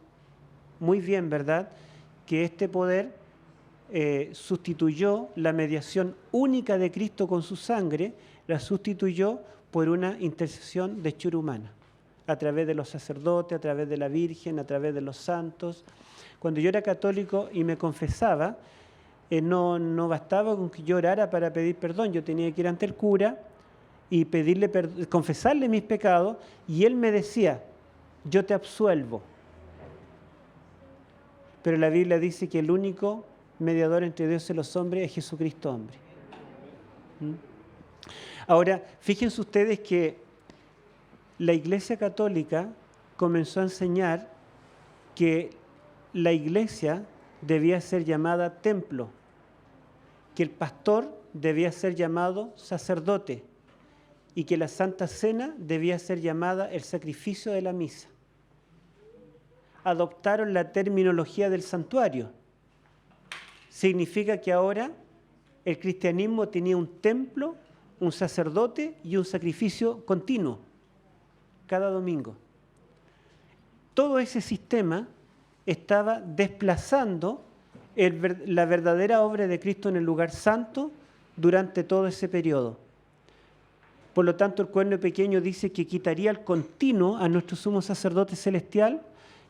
muy bien, ¿verdad?, que este poder sustituyó la mediación única de Cristo con su sangre, la sustituyó por una intercesión de hechura humana, a través de los sacerdotes, a través de la Virgen, a través de los santos. Cuando yo era católico y me confesaba, no bastaba con que yo orara para pedir perdón, yo tenía que ir ante el cura y confesarle mis pecados, y él me decía, yo te absuelvo. Pero la Biblia dice que el único mediador entre Dios y los hombres es Jesucristo hombre. Ahora, fíjense ustedes que la Iglesia Católica comenzó a enseñar que la iglesia debía ser llamada templo, que el pastor debía ser llamado sacerdote y que la Santa Cena debía ser llamada el sacrificio de la misa. Adoptaron la terminología del santuario. Significa que ahora el cristianismo tenía un templo, un sacerdote y un sacrificio continuo, cada domingo. Todo ese sistema estaba desplazando la verdadera obra de Cristo en el lugar santo durante todo ese periodo. Por lo tanto, el cuerno pequeño dice que quitaría el continuo a nuestro sumo sacerdote celestial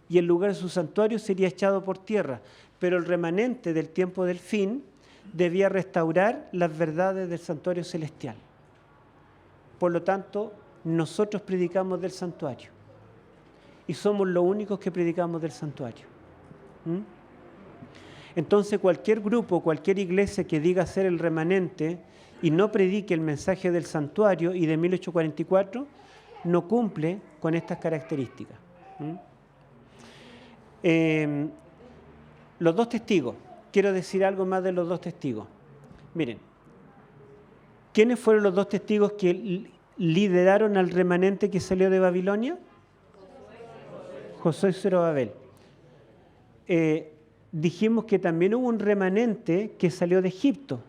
y el lugar de su santuario sería echado por tierra, pero el remanente del tiempo del fin debía restaurar las verdades del santuario celestial. Por lo tanto, nosotros predicamos del santuario y somos los únicos que predicamos del santuario. Entonces, cualquier grupo, cualquier iglesia que diga ser el remanente y no predique el mensaje del santuario y de 1844, no cumple con estas características. Los dos testigos. Quiero decir algo más de los dos testigos. Miren, ¿quiénes fueron los dos testigos que lideraron al remanente que salió de Babilonia? Josué y Zorobabel. Dijimos que también hubo un remanente que salió de Egipto.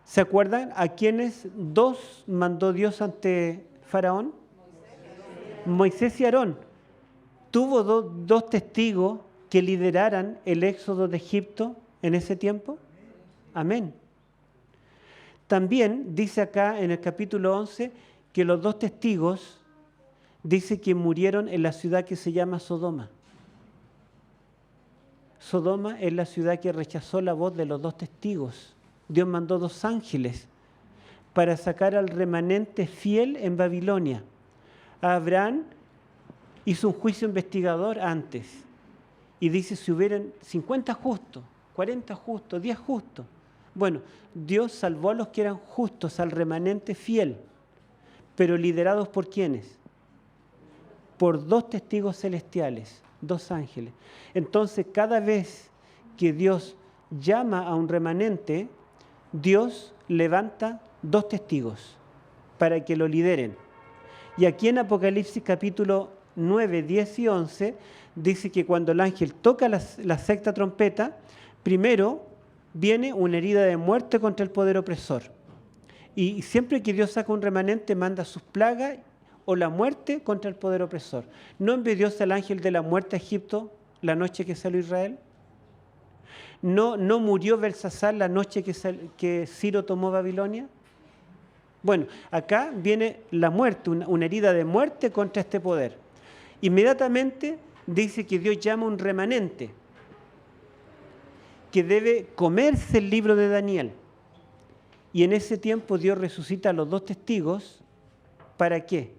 ¿Se acuerdan a quiénes dos mandó Dios ante Faraón? Moisés y Aarón. ¿Tuvo dos testigos que lideraran el éxodo de Egipto en ese tiempo? Amén. También dice acá en el capítulo 11 que los dos testigos dice que murieron en la ciudad que se llama Sodoma. Sodoma es la ciudad que rechazó la voz de los dos testigos. Dios mandó 2 ángeles para sacar al remanente fiel en Babilonia. Abraham hizo un juicio investigador antes y dice si hubieran 50 justos, 40 justos, 10 justos. Bueno, Dios salvó a los que eran justos, al remanente fiel, pero liderados ¿por quiénes? Por 2 testigos celestiales, 2 ángeles. Entonces, cada vez que Dios llama a un remanente, Dios levanta 2 testigos para que lo lideren. Y aquí en Apocalipsis capítulo 9, 10 y 11, dice que cuando el ángel toca la sexta trompeta, primero viene una herida de muerte contra el poder opresor. Y siempre que Dios saca un remanente, manda sus plagas o la muerte contra el poder opresor. ¿No envió Dios al ángel de la muerte a Egipto la noche que salió Israel? ¿No murió Belsasar la noche que Ciro tomó Babilonia? Bueno, acá viene la muerte, una herida de muerte contra este poder. Inmediatamente dice que Dios llama a un remanente que debe comerse el libro de Daniel. Y en ese tiempo Dios resucita a los 2 testigos. ¿Para qué?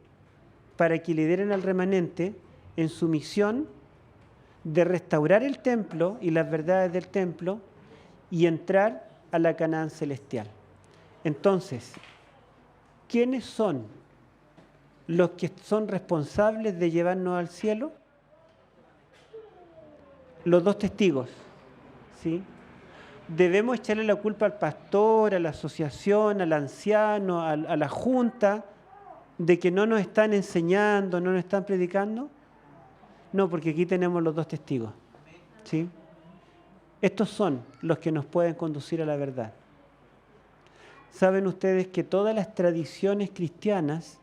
Para que lideren al remanente en su misión de restaurar el templo y las verdades del templo y entrar a la Canaán celestial. Entonces, ¿quiénes son los que son responsables de llevarnos al cielo? Los 2 testigos, ¿sí? Debemos echarle la culpa al pastor, a la asociación, al anciano, a la junta, de que no nos están enseñando, no nos están predicando. No, porque aquí tenemos los 2 testigos, ¿sí? Estos son los que nos pueden conducir a la verdad. Saben ustedes que todas las tradiciones cristianas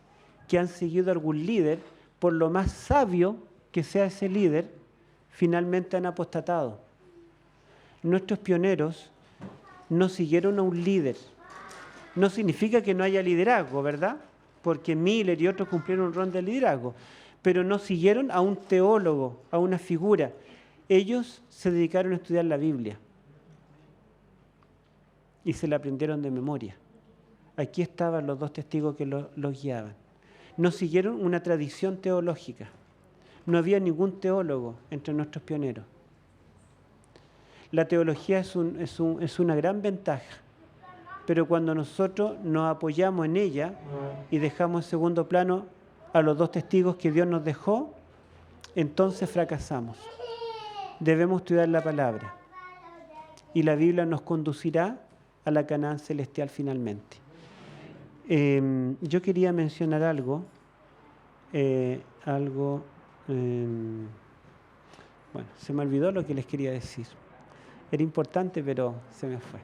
que han seguido a algún líder, por lo más sabio que sea ese líder, finalmente han apostatado. Nuestros pioneros no siguieron a un líder. No significa que no haya liderazgo, ¿verdad? Porque Miller y otros cumplieron un rol de liderazgo, pero no siguieron a un teólogo, a una figura. Ellos se dedicaron a estudiar la Biblia y se la aprendieron de memoria. Aquí estaban los 2 testigos que los guiaban. No siguieron una tradición teológica. No había ningún teólogo entre nuestros pioneros. La teología es una gran ventaja, pero cuando nosotros nos apoyamos en ella y dejamos en segundo plano a los 2 testigos que Dios nos dejó, entonces fracasamos. Debemos estudiar la palabra y la Biblia nos conducirá a la Canaán celestial finalmente. Yo quería mencionar algo, bueno, se me olvidó lo que les quería decir. Era importante, pero se me fue.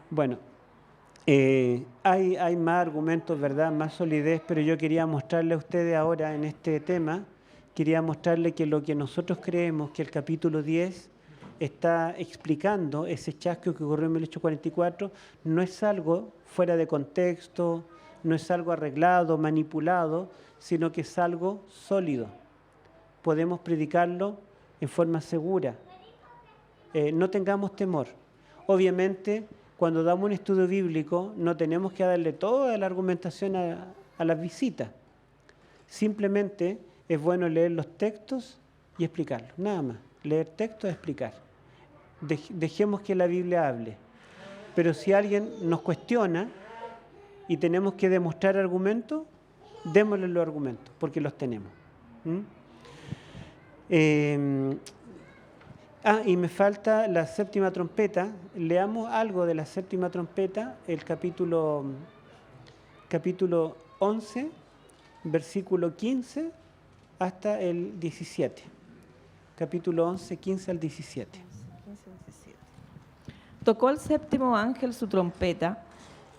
Bueno, hay más argumentos, ¿verdad? Más solidez, pero yo quería mostrarle a ustedes ahora en este tema, quería mostrarle que lo que nosotros creemos que el capítulo 10 está explicando, ese chasco que ocurrió en 1844, no es algo fuera de contexto, no es algo arreglado, manipulado, sino que es algo sólido. Podemos predicarlo en forma segura. No tengamos temor. Obviamente, cuando damos un estudio bíblico, no tenemos que darle toda la argumentación a las visitas. Simplemente es bueno leer los textos y explicarlos, nada más. Leer textos y explicar. Dejemos que la Biblia hable. Pero si alguien nos cuestiona y tenemos que demostrar argumentos, démosle los argumentos, porque los tenemos. Y me falta la séptima trompeta. Leamos algo de la séptima trompeta, el capítulo 11, versículo 15 hasta el 17. Capítulo 11, 15 al 17. Tocó el 7º ángel su trompeta,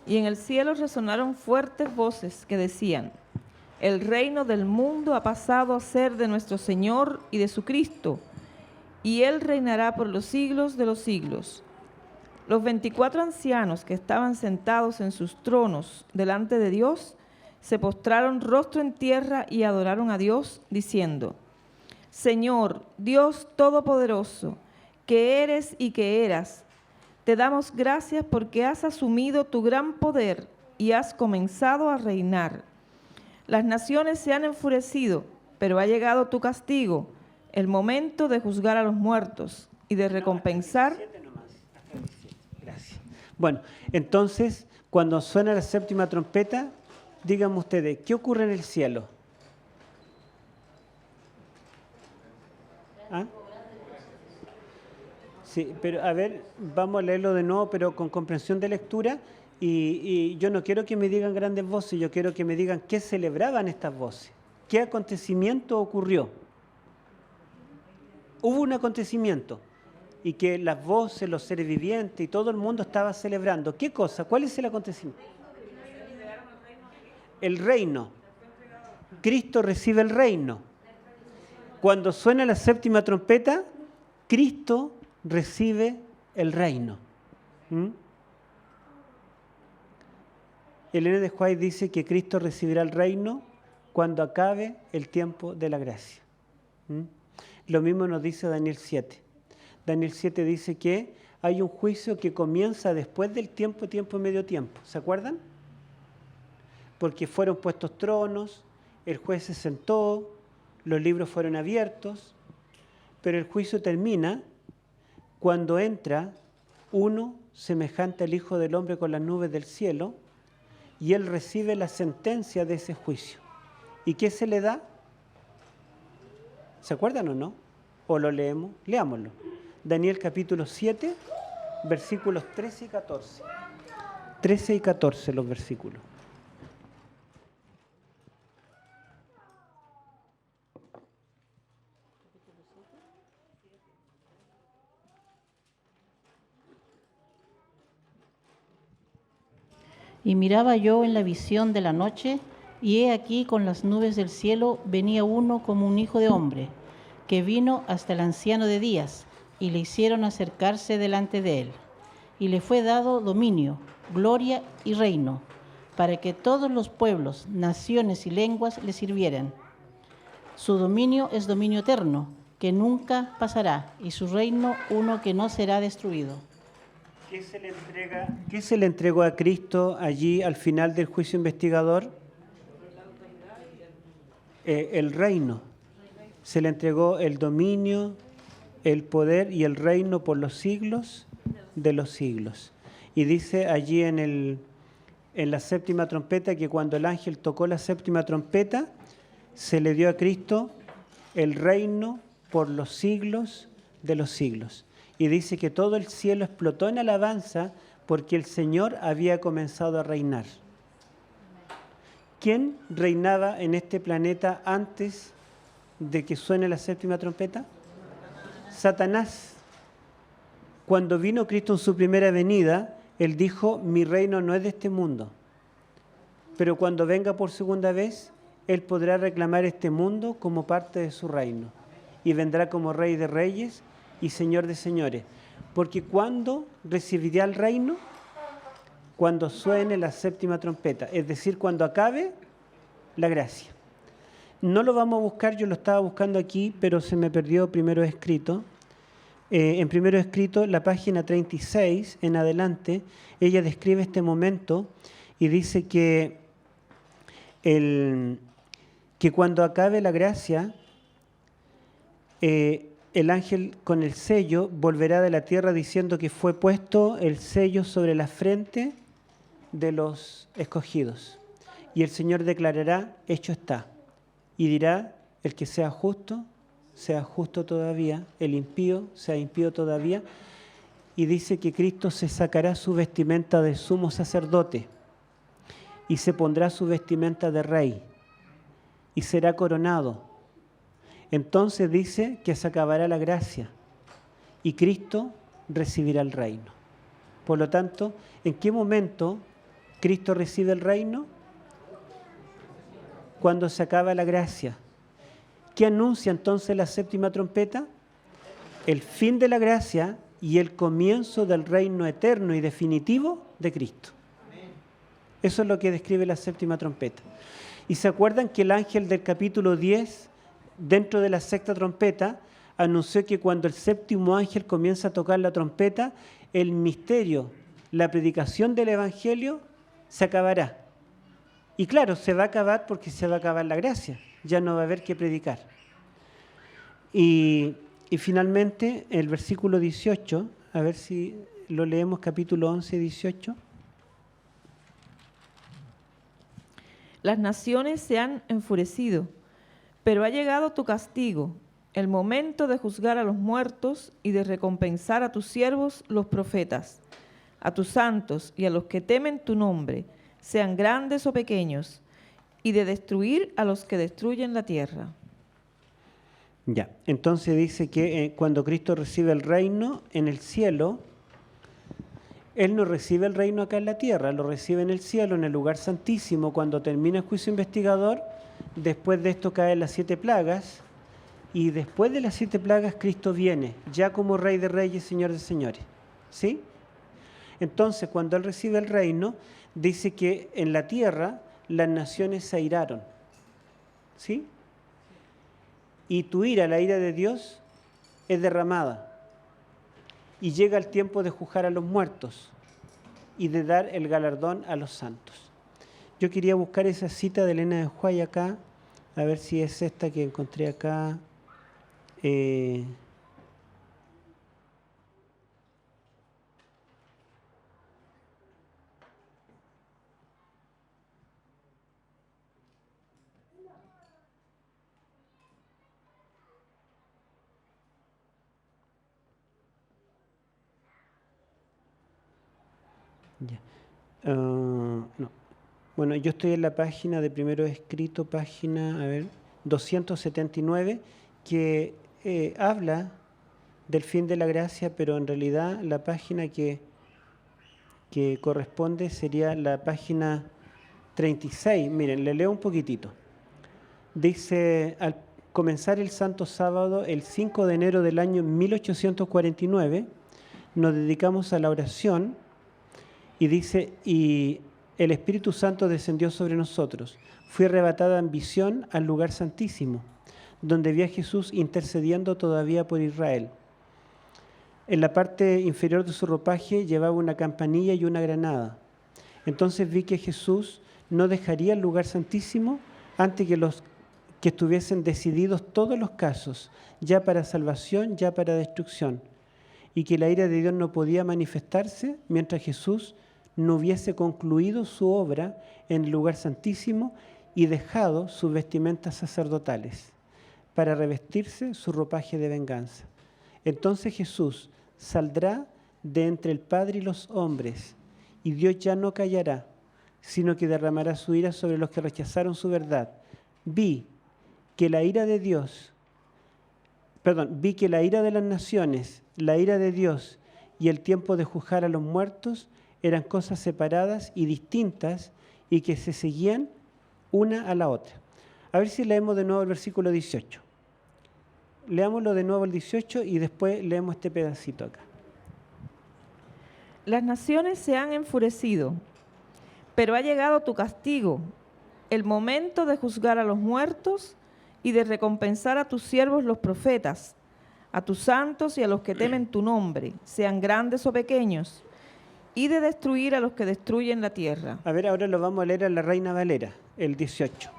y en el cielo resonaron fuertes voces que decían: el reino del mundo ha pasado a ser de nuestro Señor y de su Cristo, y Él reinará por los siglos de los siglos. Los 24 ancianos que estaban sentados en sus tronos delante de Dios se postraron rostro en tierra y adoraron a Dios, diciendo: Señor, Dios Todopoderoso, que eres y que eras, te damos gracias porque has asumido tu gran poder y has comenzado a reinar. Las naciones se han enfurecido, pero ha llegado tu castigo, el momento de juzgar a los muertos y de recompensar. Gracias. Bueno, entonces, cuando suena la séptima trompeta, díganme ustedes, ¿qué ocurre en el cielo? ¿Ah? Sí, pero a ver, vamos a leerlo de nuevo, pero con comprensión de lectura. Y yo no quiero que me digan grandes voces, yo quiero que me digan qué celebraban estas voces. ¿Qué acontecimiento ocurrió? Hubo un acontecimiento y que las voces, los seres vivientes y todo el mundo estaba celebrando. ¿Qué cosa? ¿Cuál es el acontecimiento? El reino. Cristo recibe el reino. Cuando suena la séptima trompeta, Cristo recibe el reino. Elena de White dice que Cristo recibirá el reino cuando acabe el tiempo de la gracia. Lo mismo nos dice Daniel 7. Daniel 7 dice que hay un juicio que comienza después del tiempo y medio tiempo. ¿Se acuerdan? Porque fueron puestos tronos, el juez se sentó, los libros fueron abiertos, pero el juicio termina cuando entra uno semejante al Hijo del Hombre con las nubes del cielo y él recibe la sentencia de ese juicio. ¿Y qué se le da? ¿Se acuerdan o no? ¿O lo leemos? Leámoslo. Daniel capítulo 7, versículos 13 y 14. 13 y 14 los versículos. Y miraba yo en la visión de la noche, y he aquí con las nubes del cielo venía uno como un hijo de hombre, que vino hasta el anciano de días, y le hicieron acercarse delante de él. Y le fue dado dominio, gloria y reino, para que todos los pueblos, naciones y lenguas le sirvieran. Su dominio es dominio eterno, que nunca pasará, y su reino uno que no será destruido. ¿Qué se le entregó a Cristo allí al final del juicio investigador? El reino. Se le entregó el dominio, el poder y el reino por los siglos de los siglos. Y dice allí en la séptima trompeta que cuando el ángel tocó la séptima trompeta, se le dio a Cristo el reino por los siglos de los siglos. Y dice que todo el cielo explotó en alabanza porque el Señor había comenzado a reinar. ¿Quién reinaba en este planeta antes de que suene la séptima trompeta? Satanás. Cuando vino Cristo en su primera venida, Él dijo, mi reino no es de este mundo. Pero cuando venga por segunda vez, Él podrá reclamar este mundo como parte de su reino. Y vendrá como Rey de Reyes y Señor de señores, porque ¿cuándo recibirá el reino? Cuando suene la séptima trompeta, es decir, cuando acabe la gracia. No lo vamos a buscar, yo lo estaba buscando aquí, pero se me perdió primero escrito. En primero escrito, la página 36 en adelante, ella describe este momento y dice que cuando acabe la gracia, el ángel con el sello volverá de la tierra diciendo que fue puesto el sello sobre la frente de los escogidos. Y el Señor declarará, hecho está. Y dirá, el que sea justo todavía, el impío sea impío todavía. Y dice que Cristo se sacará su vestimenta de sumo sacerdote y se pondrá su vestimenta de rey y será coronado. Entonces dice que se acabará la gracia y Cristo recibirá el reino. Por lo tanto, ¿en qué momento Cristo recibe el reino? Cuando se acaba la gracia. ¿Qué anuncia entonces la séptima trompeta? El fin de la gracia y el comienzo del reino eterno y definitivo de Cristo. Eso es lo que describe la séptima trompeta. ¿Y se acuerdan que el ángel del capítulo 10, dentro de la sexta trompeta, anunció que cuando el séptimo ángel comienza a tocar la trompeta, el misterio, la predicación del evangelio, se acabará? Y claro, se va a acabar porque se va a acabar la gracia, ya no va a haber que predicar. Y finalmente, el versículo 18, a ver si lo leemos, capítulo 11, 18. Las naciones se han enfurecido, pero ha llegado tu castigo, el momento de juzgar a los muertos y de recompensar a tus siervos los profetas, a tus santos y a los que temen tu nombre, sean grandes o pequeños. y de destruir a los que destruyen la tierra. Ya, entonces dice que cuando Cristo recibe el reino en el cielo, Él no recibe el reino acá en la tierra, lo recibe en el cielo, en el lugar santísimo, cuando termina el juicio investigador. Después de esto caen las 7 plagas, y después de las 7 plagas Cristo viene, ya como Rey de Reyes, Señor de Señores. ¿Sí? Entonces, cuando Él recibe el reino, dice que en la tierra las naciones se airaron. ¿Sí? Y tu ira, la ira de Dios, es derramada. Y llega el tiempo de juzgar a los muertos y de dar el galardón a los santos. Yo quería buscar esa cita de Elena de White acá, a ver si es esta que encontré acá. Ya. No. Bueno, yo estoy en la página de Primero Escrito, página, 279, que habla del fin de la gracia, pero en realidad la página que corresponde sería la página 36. Miren, le leo un poquitito. Dice, al comenzar el Santo Sábado, el 5 de enero del año 1849, nos dedicamos a la oración. Y dice, y el Espíritu Santo descendió sobre nosotros. Fue arrebatada en visión al lugar santísimo, donde vi a Jesús intercediendo todavía por Israel. En la parte inferior de su ropaje llevaba una campanilla y una granada. Entonces vi que Jesús no dejaría el lugar santísimo antes que estuviesen decididos todos los casos, ya para salvación, ya para destrucción, y que la ira de Dios no podía manifestarse mientras Jesús no hubiese concluido su obra en el lugar santísimo y dejado sus vestimentas sacerdotales para revestirse su ropaje de venganza. Entonces Jesús saldrá de entre el Padre y los hombres, y Dios ya no callará, sino que derramará su ira sobre los que rechazaron su verdad. Vi que la ira de las naciones, la ira de Dios y el tiempo de juzgar a los muertos eran cosas separadas y distintas y que se seguían una a la otra. A ver si leemos de nuevo el versículo 18. Leámoslo de nuevo el 18 y después leemos este pedacito acá. Las naciones se han enfurecido, pero ha llegado tu castigo, el momento de juzgar a los muertos y de recompensar a tus siervos los profetas, a tus santos y a los que temen tu nombre, sean grandes o pequeños, y de destruir a los que destruyen la tierra. A ver, ahora lo vamos a leer a la Reina Valera, el 18.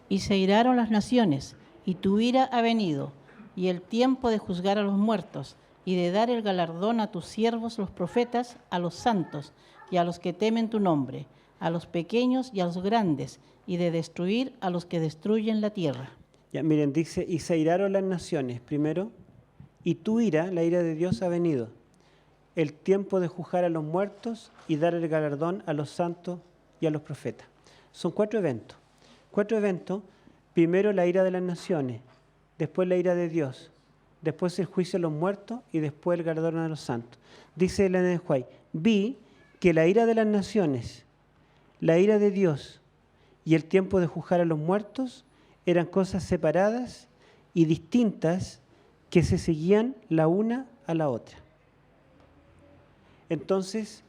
Y se iraron las naciones, y tu ira ha venido, y el tiempo de juzgar a los muertos, y de dar el galardón a tus siervos los profetas, a los santos, y a los que temen tu nombre, a los pequeños y a los grandes, y de destruir a los que destruyen la tierra. Ya, miren, dice, y se iraron las naciones, primero, y tu ira, la ira de Dios, ha venido. El tiempo de juzgar a los muertos y dar el galardón a los santos y a los profetas. Son 4 eventos. 4 eventos, primero la ira de las naciones, después la ira de Dios, después el juicio a los muertos y después el galardón a los santos. Dice Elena de White, vi que la ira de las naciones, la ira de Dios y el tiempo de juzgar a los muertos eran cosas separadas y distintas que se seguían la una a la otra. Entonces,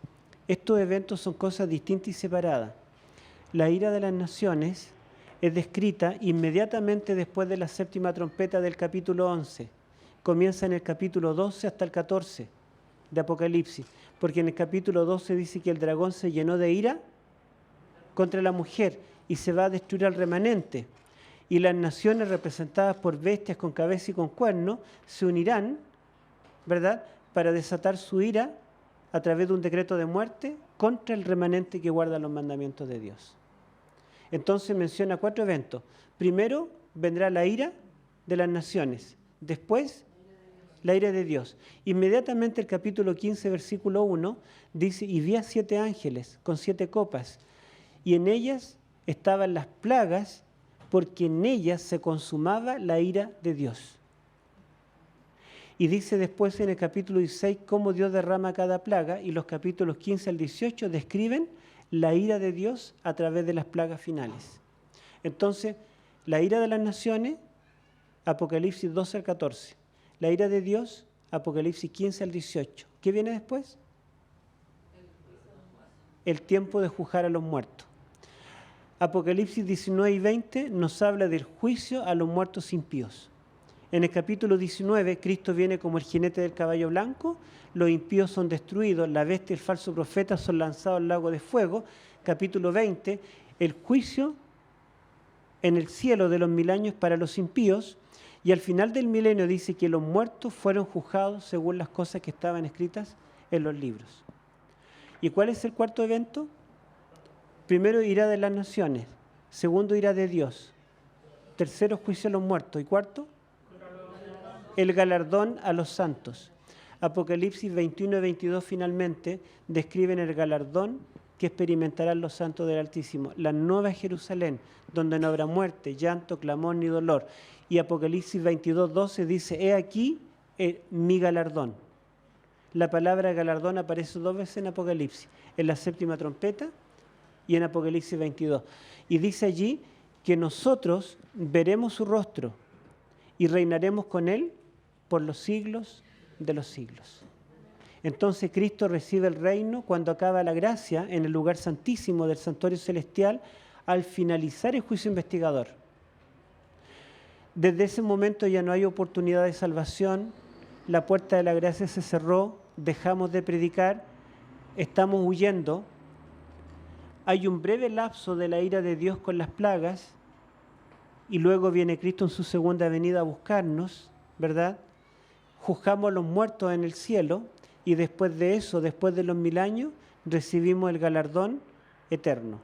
estos eventos son cosas distintas y separadas. La ira de las naciones es descrita inmediatamente después de la 7ª trompeta del capítulo 11. Comienza en el capítulo 12 hasta el 14 de Apocalipsis, porque en el capítulo 12 dice que el dragón se llenó de ira contra la mujer y se va a destruir al remanente. Y las naciones representadas por bestias con cabeza y con cuernos se unirán, ¿verdad?, para desatar su ira a través de un decreto de muerte contra el remanente que guarda los mandamientos de Dios. Entonces menciona 4 eventos. Primero vendrá la ira de las naciones, después la ira de Dios. Inmediatamente el capítulo 15, versículo 1, dice, y vi a 7 ángeles con 7 copas, y en ellas estaban las plagas, porque en ellas se consumaba la ira de Dios. Y dice después en el capítulo 16 cómo Dios derrama cada plaga, y los capítulos 15 al 18 describen la ira de Dios a través de las plagas finales. Entonces, la ira de las naciones, Apocalipsis 12 al 14. La ira de Dios, Apocalipsis 15 al 18. ¿Qué viene después? El tiempo de juzgar a los muertos. Apocalipsis 19 y 20 nos habla del juicio a los muertos impíos. En el capítulo 19, Cristo viene como el jinete del caballo blanco, los impíos son destruidos, la bestia y el falso profeta son lanzados al lago de fuego. Capítulo 20, el juicio en el cielo de los 1000 años para los impíos, y al final del milenio dice que los muertos fueron juzgados según las cosas que estaban escritas en los libros. ¿Y cuál es el cuarto evento? Primero, ira de las naciones. Segundo, ira de Dios. Tercero, juicio a los muertos. Y cuarto, el galardón a los santos. Apocalipsis 21 y 22 finalmente describen el galardón que experimentarán los santos del Altísimo, la nueva Jerusalén, donde no habrá muerte, llanto, clamor ni dolor. Y Apocalipsis 22, 12 dice, he aquí mi galardón. La palabra galardón aparece 2 veces en Apocalipsis, en la 7ª trompeta y en Apocalipsis 22. Y dice allí que nosotros veremos su rostro y reinaremos con él por los siglos de los siglos. Entonces Cristo recibe el reino cuando acaba la gracia en el lugar santísimo del santuario celestial al finalizar el juicio investigador. Desde ese momento ya no hay oportunidad de salvación, la puerta de la gracia se cerró, dejamos de predicar, estamos huyendo. Hay un breve lapso de la ira de Dios con las plagas y luego viene Cristo en su segunda venida a buscarnos, ¿verdad? Juzgamos a los muertos en el cielo y después de eso, después de los 1000 años, recibimos el galardón eterno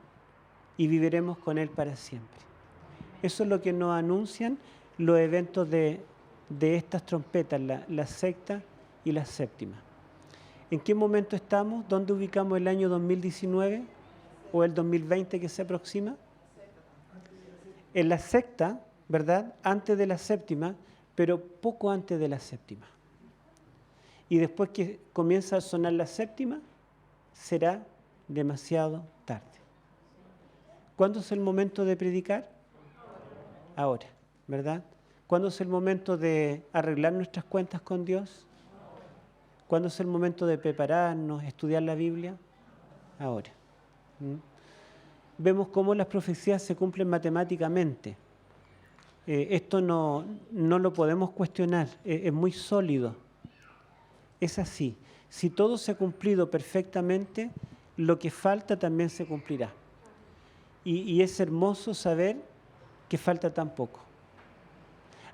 y viviremos con Él para siempre. Eso es lo que nos anuncian los eventos de estas trompetas, la sexta y la séptima. ¿En qué momento estamos? ¿Dónde ubicamos el año 2019 o el 2020 que se aproxima? En la sexta, ¿verdad? Antes de la séptima, pero poco antes de la séptima. Y después que comienza a sonar la séptima, será demasiado tarde. ¿Cuándo es el momento de predicar? Ahora, ¿verdad? ¿Cuándo es el momento de arreglar nuestras cuentas con Dios? ¿Cuándo es el momento de prepararnos, estudiar la Biblia? Ahora. Vemos cómo las profecías se cumplen matemáticamente. Esto no lo podemos cuestionar, es muy sólido. Es así. Si todo se ha cumplido perfectamente, lo que falta también se cumplirá. Y es hermoso saber que falta tan poco.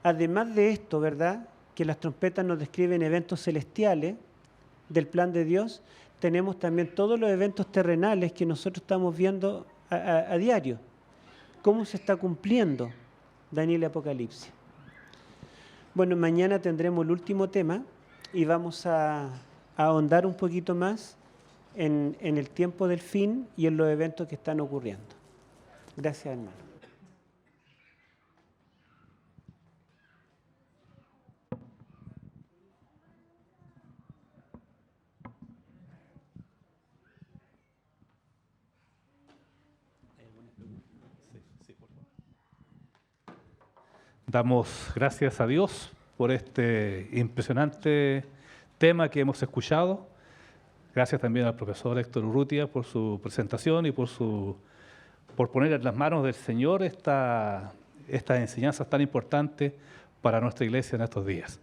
Además de esto, ¿verdad?, que las trompetas nos describen eventos celestiales del plan de Dios, tenemos también todos los eventos terrenales que nosotros estamos viendo a diario. ¿Cómo se está cumpliendo Daniel y Apocalipsis? Bueno, mañana tendremos el último tema y vamos a ahondar un poquito más en el tiempo del fin y en los eventos que están ocurriendo. Gracias, hermano. Damos gracias a Dios por este impresionante tema que hemos escuchado. Gracias también al profesor Héctor Urrutia por su presentación y por poner en las manos del Señor estas enseñanzas tan importantes para nuestra iglesia en estos días.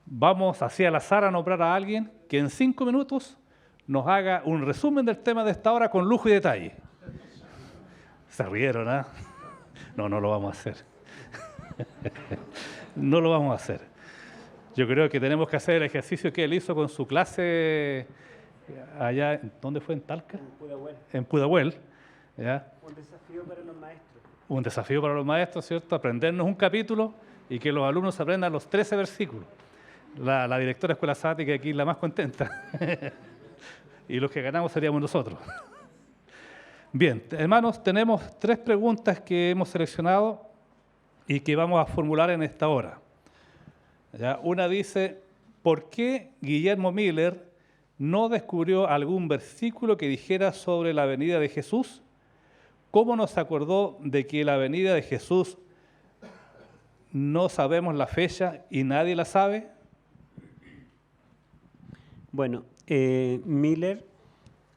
Vamos así al azar a nombrar a alguien que en 5 minutos nos haga un resumen del tema de esta hora con lujo y detalle. Se rieron, ¿ah? No lo vamos a hacer. No lo vamos a hacer. Yo creo que tenemos que hacer el ejercicio que él hizo con su clase allá, ¿dónde fue? ¿En Talca? En Pudahuel. En Pudahuel. ¿Ya? Un desafío para los maestros. Un desafío para los maestros, ¿cierto? Aprendernos un capítulo y que los alumnos aprendan los 13 versículos. La directora de Escuela Sabática aquí la más contenta. Y los que ganamos seríamos nosotros. Bien, hermanos, tenemos 3 preguntas que hemos seleccionado y que vamos a formular en esta hora. ¿Ya? Una dice, ¿por qué Guillermo Miller no descubrió algún versículo que dijera sobre la venida de Jesús? ¿Cómo nos acordó de que la venida de Jesús no sabemos la fecha y nadie la sabe? Bueno, Miller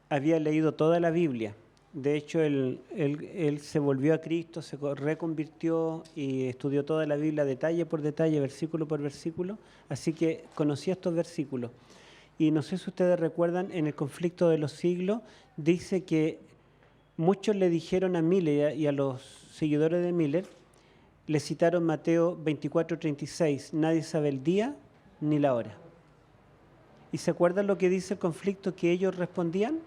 había leído toda la Biblia. De hecho, él se volvió a Cristo, se reconvirtió y estudió toda la Biblia detalle por detalle, versículo por versículo, así que conocía estos versículos. Y no sé si ustedes recuerdan, en el conflicto de los siglos, dice que muchos le dijeron a Miller y a los seguidores de Miller, le citaron Mateo 24:36, nadie sabe el día ni la hora. ¿Y se acuerdan lo que dice el conflicto que ellos respondían?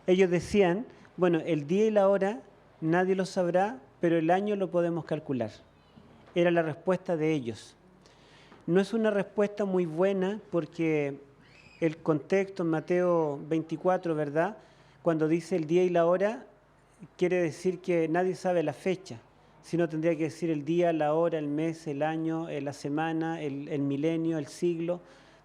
Ellos decían, bueno, el día y la hora nadie lo sabrá, pero el año lo podemos calcular. Era la respuesta de ellos. No es una respuesta muy buena porque el contexto en Mateo 24, ¿verdad? Cuando dice el día y la hora, quiere decir que nadie sabe la fecha, sino tendría que decir el día, la hora, el mes, el año, la semana, el milenio, el siglo.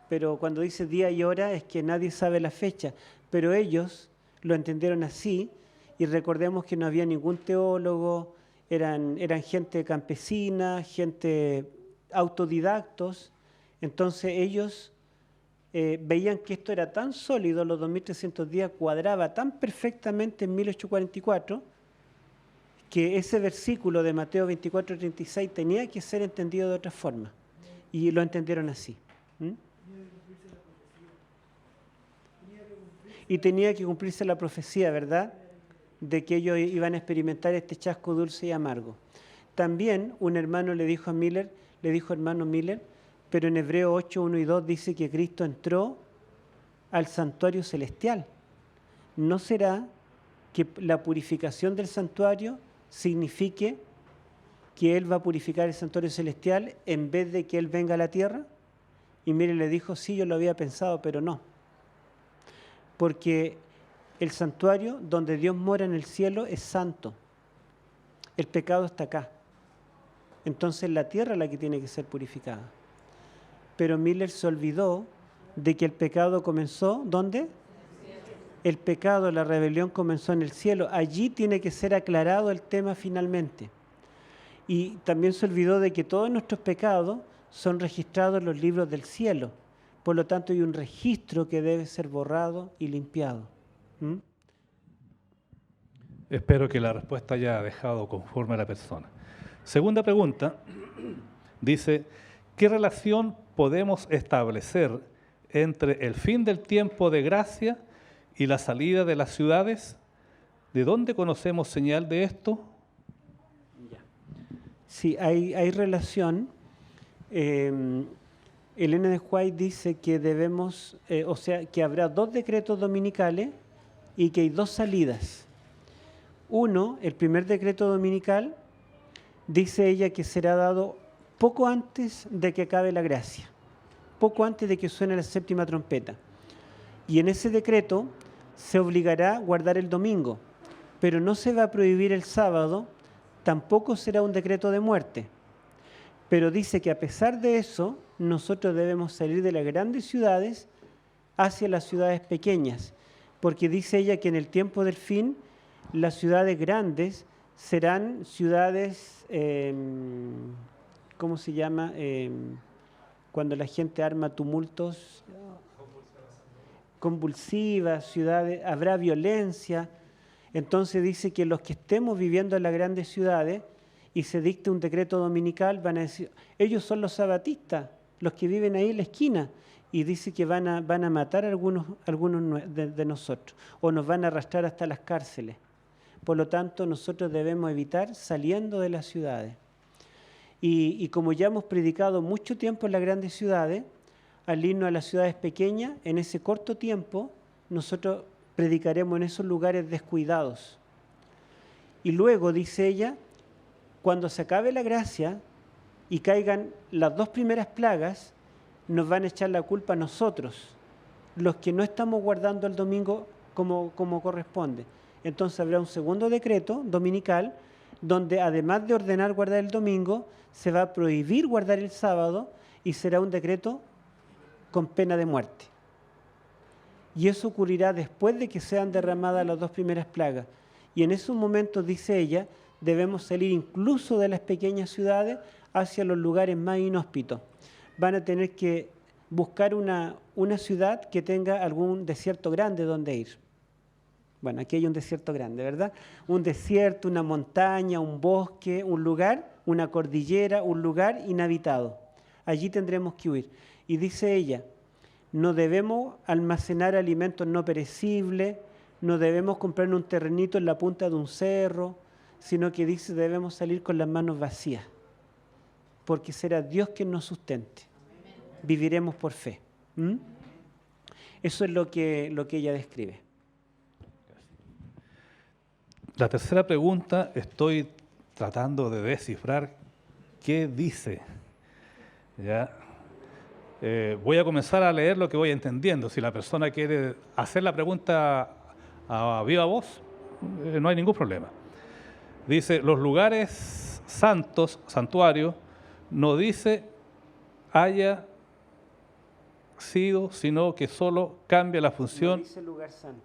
Pero cuando dice día y hora es que nadie sabe la fecha. Pero ellos lo entendieron así, y recordemos que no había ningún teólogo, eran gente campesina, gente autodidactos. Entonces ellos veían que esto era tan sólido, los 2300 días cuadraba tan perfectamente en 1844, que ese versículo de Mateo 24:36 tenía que ser entendido de otra forma, y lo entendieron así. Y tenía que cumplirse la profecía, ¿verdad?, de que ellos iban a experimentar este chasco dulce y amargo. También un hermano le dijo a Miller, hermano Miller, pero en Hebreo 8, 1 y 2 dice que Cristo entró al santuario celestial. ¿No será que la purificación del santuario signifique que Él va a purificar el santuario celestial en vez de que Él venga a la tierra? Y Miller le dijo, sí, yo lo había pensado, pero no. Porque el santuario donde Dios mora en el cielo es santo. El pecado está acá. Entonces la tierra es la que tiene que ser purificada. Pero Miller se olvidó de que el pecado comenzó, ¿dónde? El pecado, la rebelión comenzó en el cielo. Allí tiene que ser aclarado el tema finalmente. Y también se olvidó de que todos nuestros pecados son registrados en los libros del cielo. Por lo tanto, hay un registro que debe ser borrado y limpiado. Espero que la respuesta haya dejado conforme a la persona. Segunda pregunta, dice, ¿qué relación podemos establecer entre el fin del tiempo de gracia y la salida de las ciudades? ¿De dónde conocemos señal de esto? Sí, hay relación. Elena de White dice que debemos, que habrá 2 decretos dominicales y que hay 2 salidas. Uno, el primer decreto dominical, dice ella que será dado poco antes de que acabe la gracia, poco antes de que suene la 7ª trompeta. Y en ese decreto se obligará a guardar el domingo, pero no se va a prohibir el sábado, tampoco será un decreto de muerte. Pero dice que a pesar de eso, nosotros debemos salir de las grandes ciudades hacia las ciudades pequeñas, porque dice ella que en el tiempo del fin, las ciudades grandes serán ciudades, ¿cómo se llama? Cuando la gente arma tumultos convulsivas, ciudades, habrá violencia. Entonces dice que los que estemos viviendo en las grandes ciudades y se dicte un decreto dominical, van a decir, ellos son los sabatistas, los que viven ahí en la esquina, y dice que van a matar a algunos de nosotros, o nos van a arrastrar hasta las cárceles. Por lo tanto, nosotros debemos evitar saliendo de las ciudades. Y como ya hemos predicado mucho tiempo en las grandes ciudades, al irnos a las ciudades pequeñas, en ese corto tiempo, nosotros predicaremos en esos lugares descuidados. Y luego, dice ella, cuando se acabe la gracia y caigan las 2 primeras plagas, nos van a echar la culpa a nosotros, los que no estamos guardando el domingo como corresponde. Entonces habrá un segundo decreto dominical donde además de ordenar guardar el domingo, se va a prohibir guardar el sábado y será un decreto con pena de muerte. Y eso ocurrirá después de que sean derramadas las 2 primeras plagas. Y en esos momentos, dice ella, debemos salir incluso de las pequeñas ciudades hacia los lugares más inhóspitos. Van a tener que buscar una ciudad que tenga algún desierto grande donde ir. Bueno, aquí hay un desierto grande, ¿verdad? Un desierto, una montaña, un bosque, un lugar, una cordillera, un lugar inhabitado. Allí tendremos que huir. Y dice ella, no debemos almacenar alimentos no perecibles, no debemos comprar un terrenito en la punta de un cerro, sino que dice debemos salir con las manos vacías, porque será Dios quien nos sustente. Viviremos por fe. Eso es lo que ella describe. La tercera pregunta, estoy tratando de descifrar qué dice. ¿Ya? Voy a comenzar a leer lo que voy entendiendo. Si la persona quiere hacer la pregunta a viva voz, no hay ningún problema. Dice, los lugares santos, santuarios, no dice haya sido, sino que solo cambia la función. No dice lugar santo.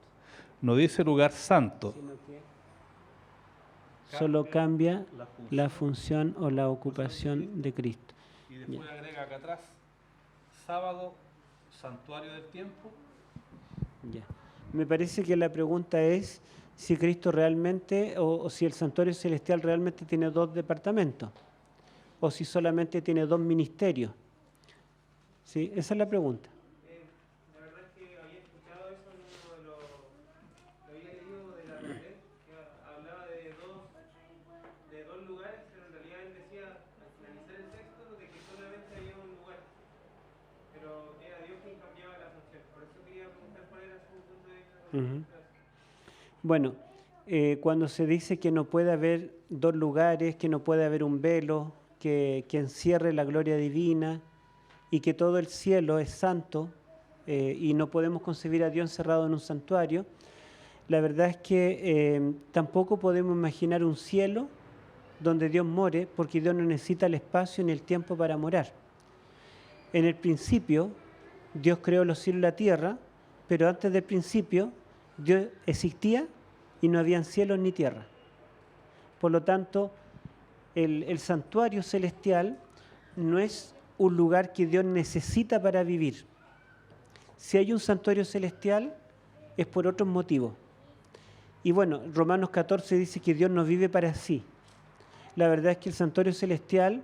No dice lugar santo. Sino que solo cambia la función o la ocupación de Cristo. Y después agrega acá atrás, sábado, santuario del tiempo. Ya. Me parece que la pregunta es si Cristo realmente, o si el santuario celestial realmente tiene 2 departamentos, o si solamente tiene 2 ministerios. ¿Sí? Esa es la pregunta. La verdad es que había escuchado eso en uno de los... Lo había leído de la red, que hablaba de dos lugares, pero en realidad él decía, al finalizar el texto, de que solamente había un lugar. Pero era Dios quien cambiaba la función. Por eso quería preguntar cuál era su punto de vista. Bueno, cuando se dice que no puede haber 2 lugares, que no puede haber un velo, que encierre la gloria divina y que todo el cielo es santo y no podemos concebir a Dios encerrado en un santuario, la verdad es que tampoco podemos imaginar un cielo donde Dios more, porque Dios no necesita el espacio ni el tiempo para morar. En el principio, Dios creó los cielos y la tierra, pero antes del principio, Dios existía y no habían cielos ni tierra. Por lo tanto, el santuario celestial no es un lugar que Dios necesita para vivir. Si hay un santuario celestial, es por otros motivos. Y bueno, Romanos 14 dice que Dios no vive para sí. La verdad es que el santuario celestial,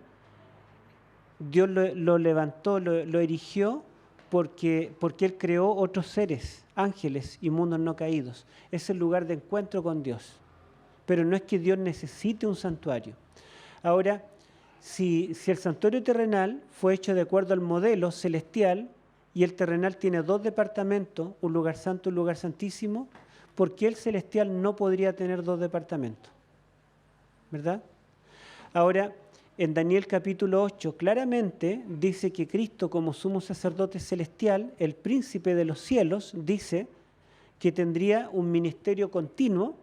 Dios lo levantó, lo erigió, porque Él creó otros seres, ángeles y mundos no caídos. Es el lugar de encuentro con Dios. Pero no es que Dios necesite un santuario. Ahora, si el santuario terrenal fue hecho de acuerdo al modelo celestial y el terrenal tiene 2 departamentos, un lugar santo y un lugar santísimo, ¿por qué el celestial no podría tener 2 departamentos? ¿Verdad? Ahora, en Daniel capítulo 8 claramente dice que Cristo como sumo sacerdote celestial, el príncipe de los cielos, dice que tendría un ministerio continuo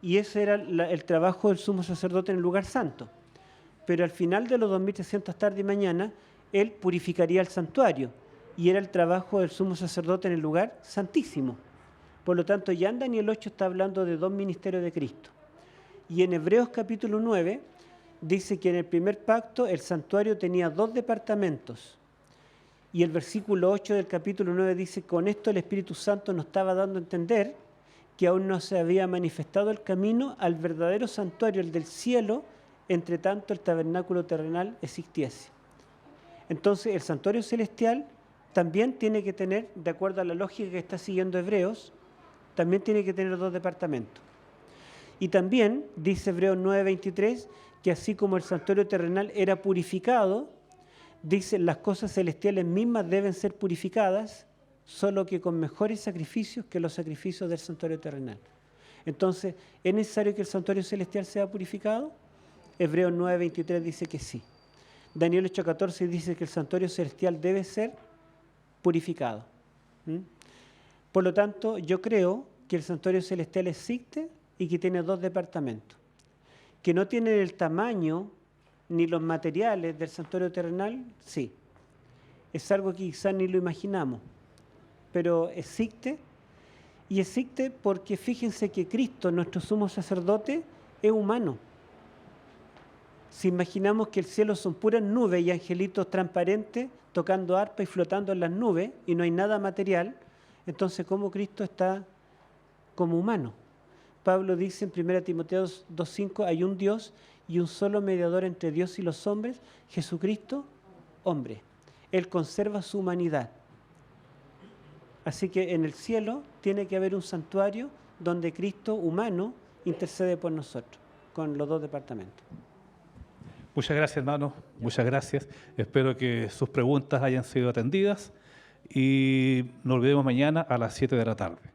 y ese era el trabajo del sumo sacerdote en el lugar santo. Pero al final de los 2300 tarde y mañana, él purificaría el santuario y era el trabajo del sumo sacerdote en el lugar santísimo. Por lo tanto, ya en Daniel 8 está hablando de 2 ministerios de Cristo. Y en Hebreos capítulo 9 dice que en el primer pacto el santuario tenía 2 departamentos. Y el versículo 8 del capítulo 9 dice, con esto el Espíritu Santo nos estaba dando a entender que aún no se había manifestado el camino al verdadero santuario, el del cielo, entre tanto el tabernáculo terrenal existiese. Entonces el santuario celestial también tiene que tener, de acuerdo a la lógica que está siguiendo Hebreos, también tiene que tener 2 departamentos. Y también dice Hebreos 9:23 que así como el santuario terrenal era purificado, dice las cosas celestiales mismas deben ser purificadas, solo que con mejores sacrificios que los sacrificios del santuario terrenal. Entonces, ¿es necesario que el santuario celestial sea purificado? Hebreos 9:23 dice que sí. Daniel 8:14 dice que el santuario celestial debe ser purificado. Por lo tanto, yo creo que el santuario celestial existe y que tiene 2 departamentos, que no tienen el tamaño ni los materiales del santuario terrenal, sí. Es algo que quizás ni lo imaginamos, pero existe, y existe porque fíjense que Cristo, nuestro sumo sacerdote, es humano. Si imaginamos que el cielo son puras nubes y angelitos transparentes tocando arpa y flotando en las nubes y no hay nada material, entonces ¿cómo Cristo está como humano? Pablo dice en 1 Timoteo 2:5, hay un Dios y un solo mediador entre Dios y los hombres, Jesucristo, hombre. Él conserva su humanidad. Así que en el cielo tiene que haber un santuario donde Cristo humano intercede por nosotros, con los 2 departamentos. Muchas gracias, hermano. Muchas gracias. Espero que sus preguntas hayan sido atendidas y nos olvidemos mañana a las 7 de la tarde.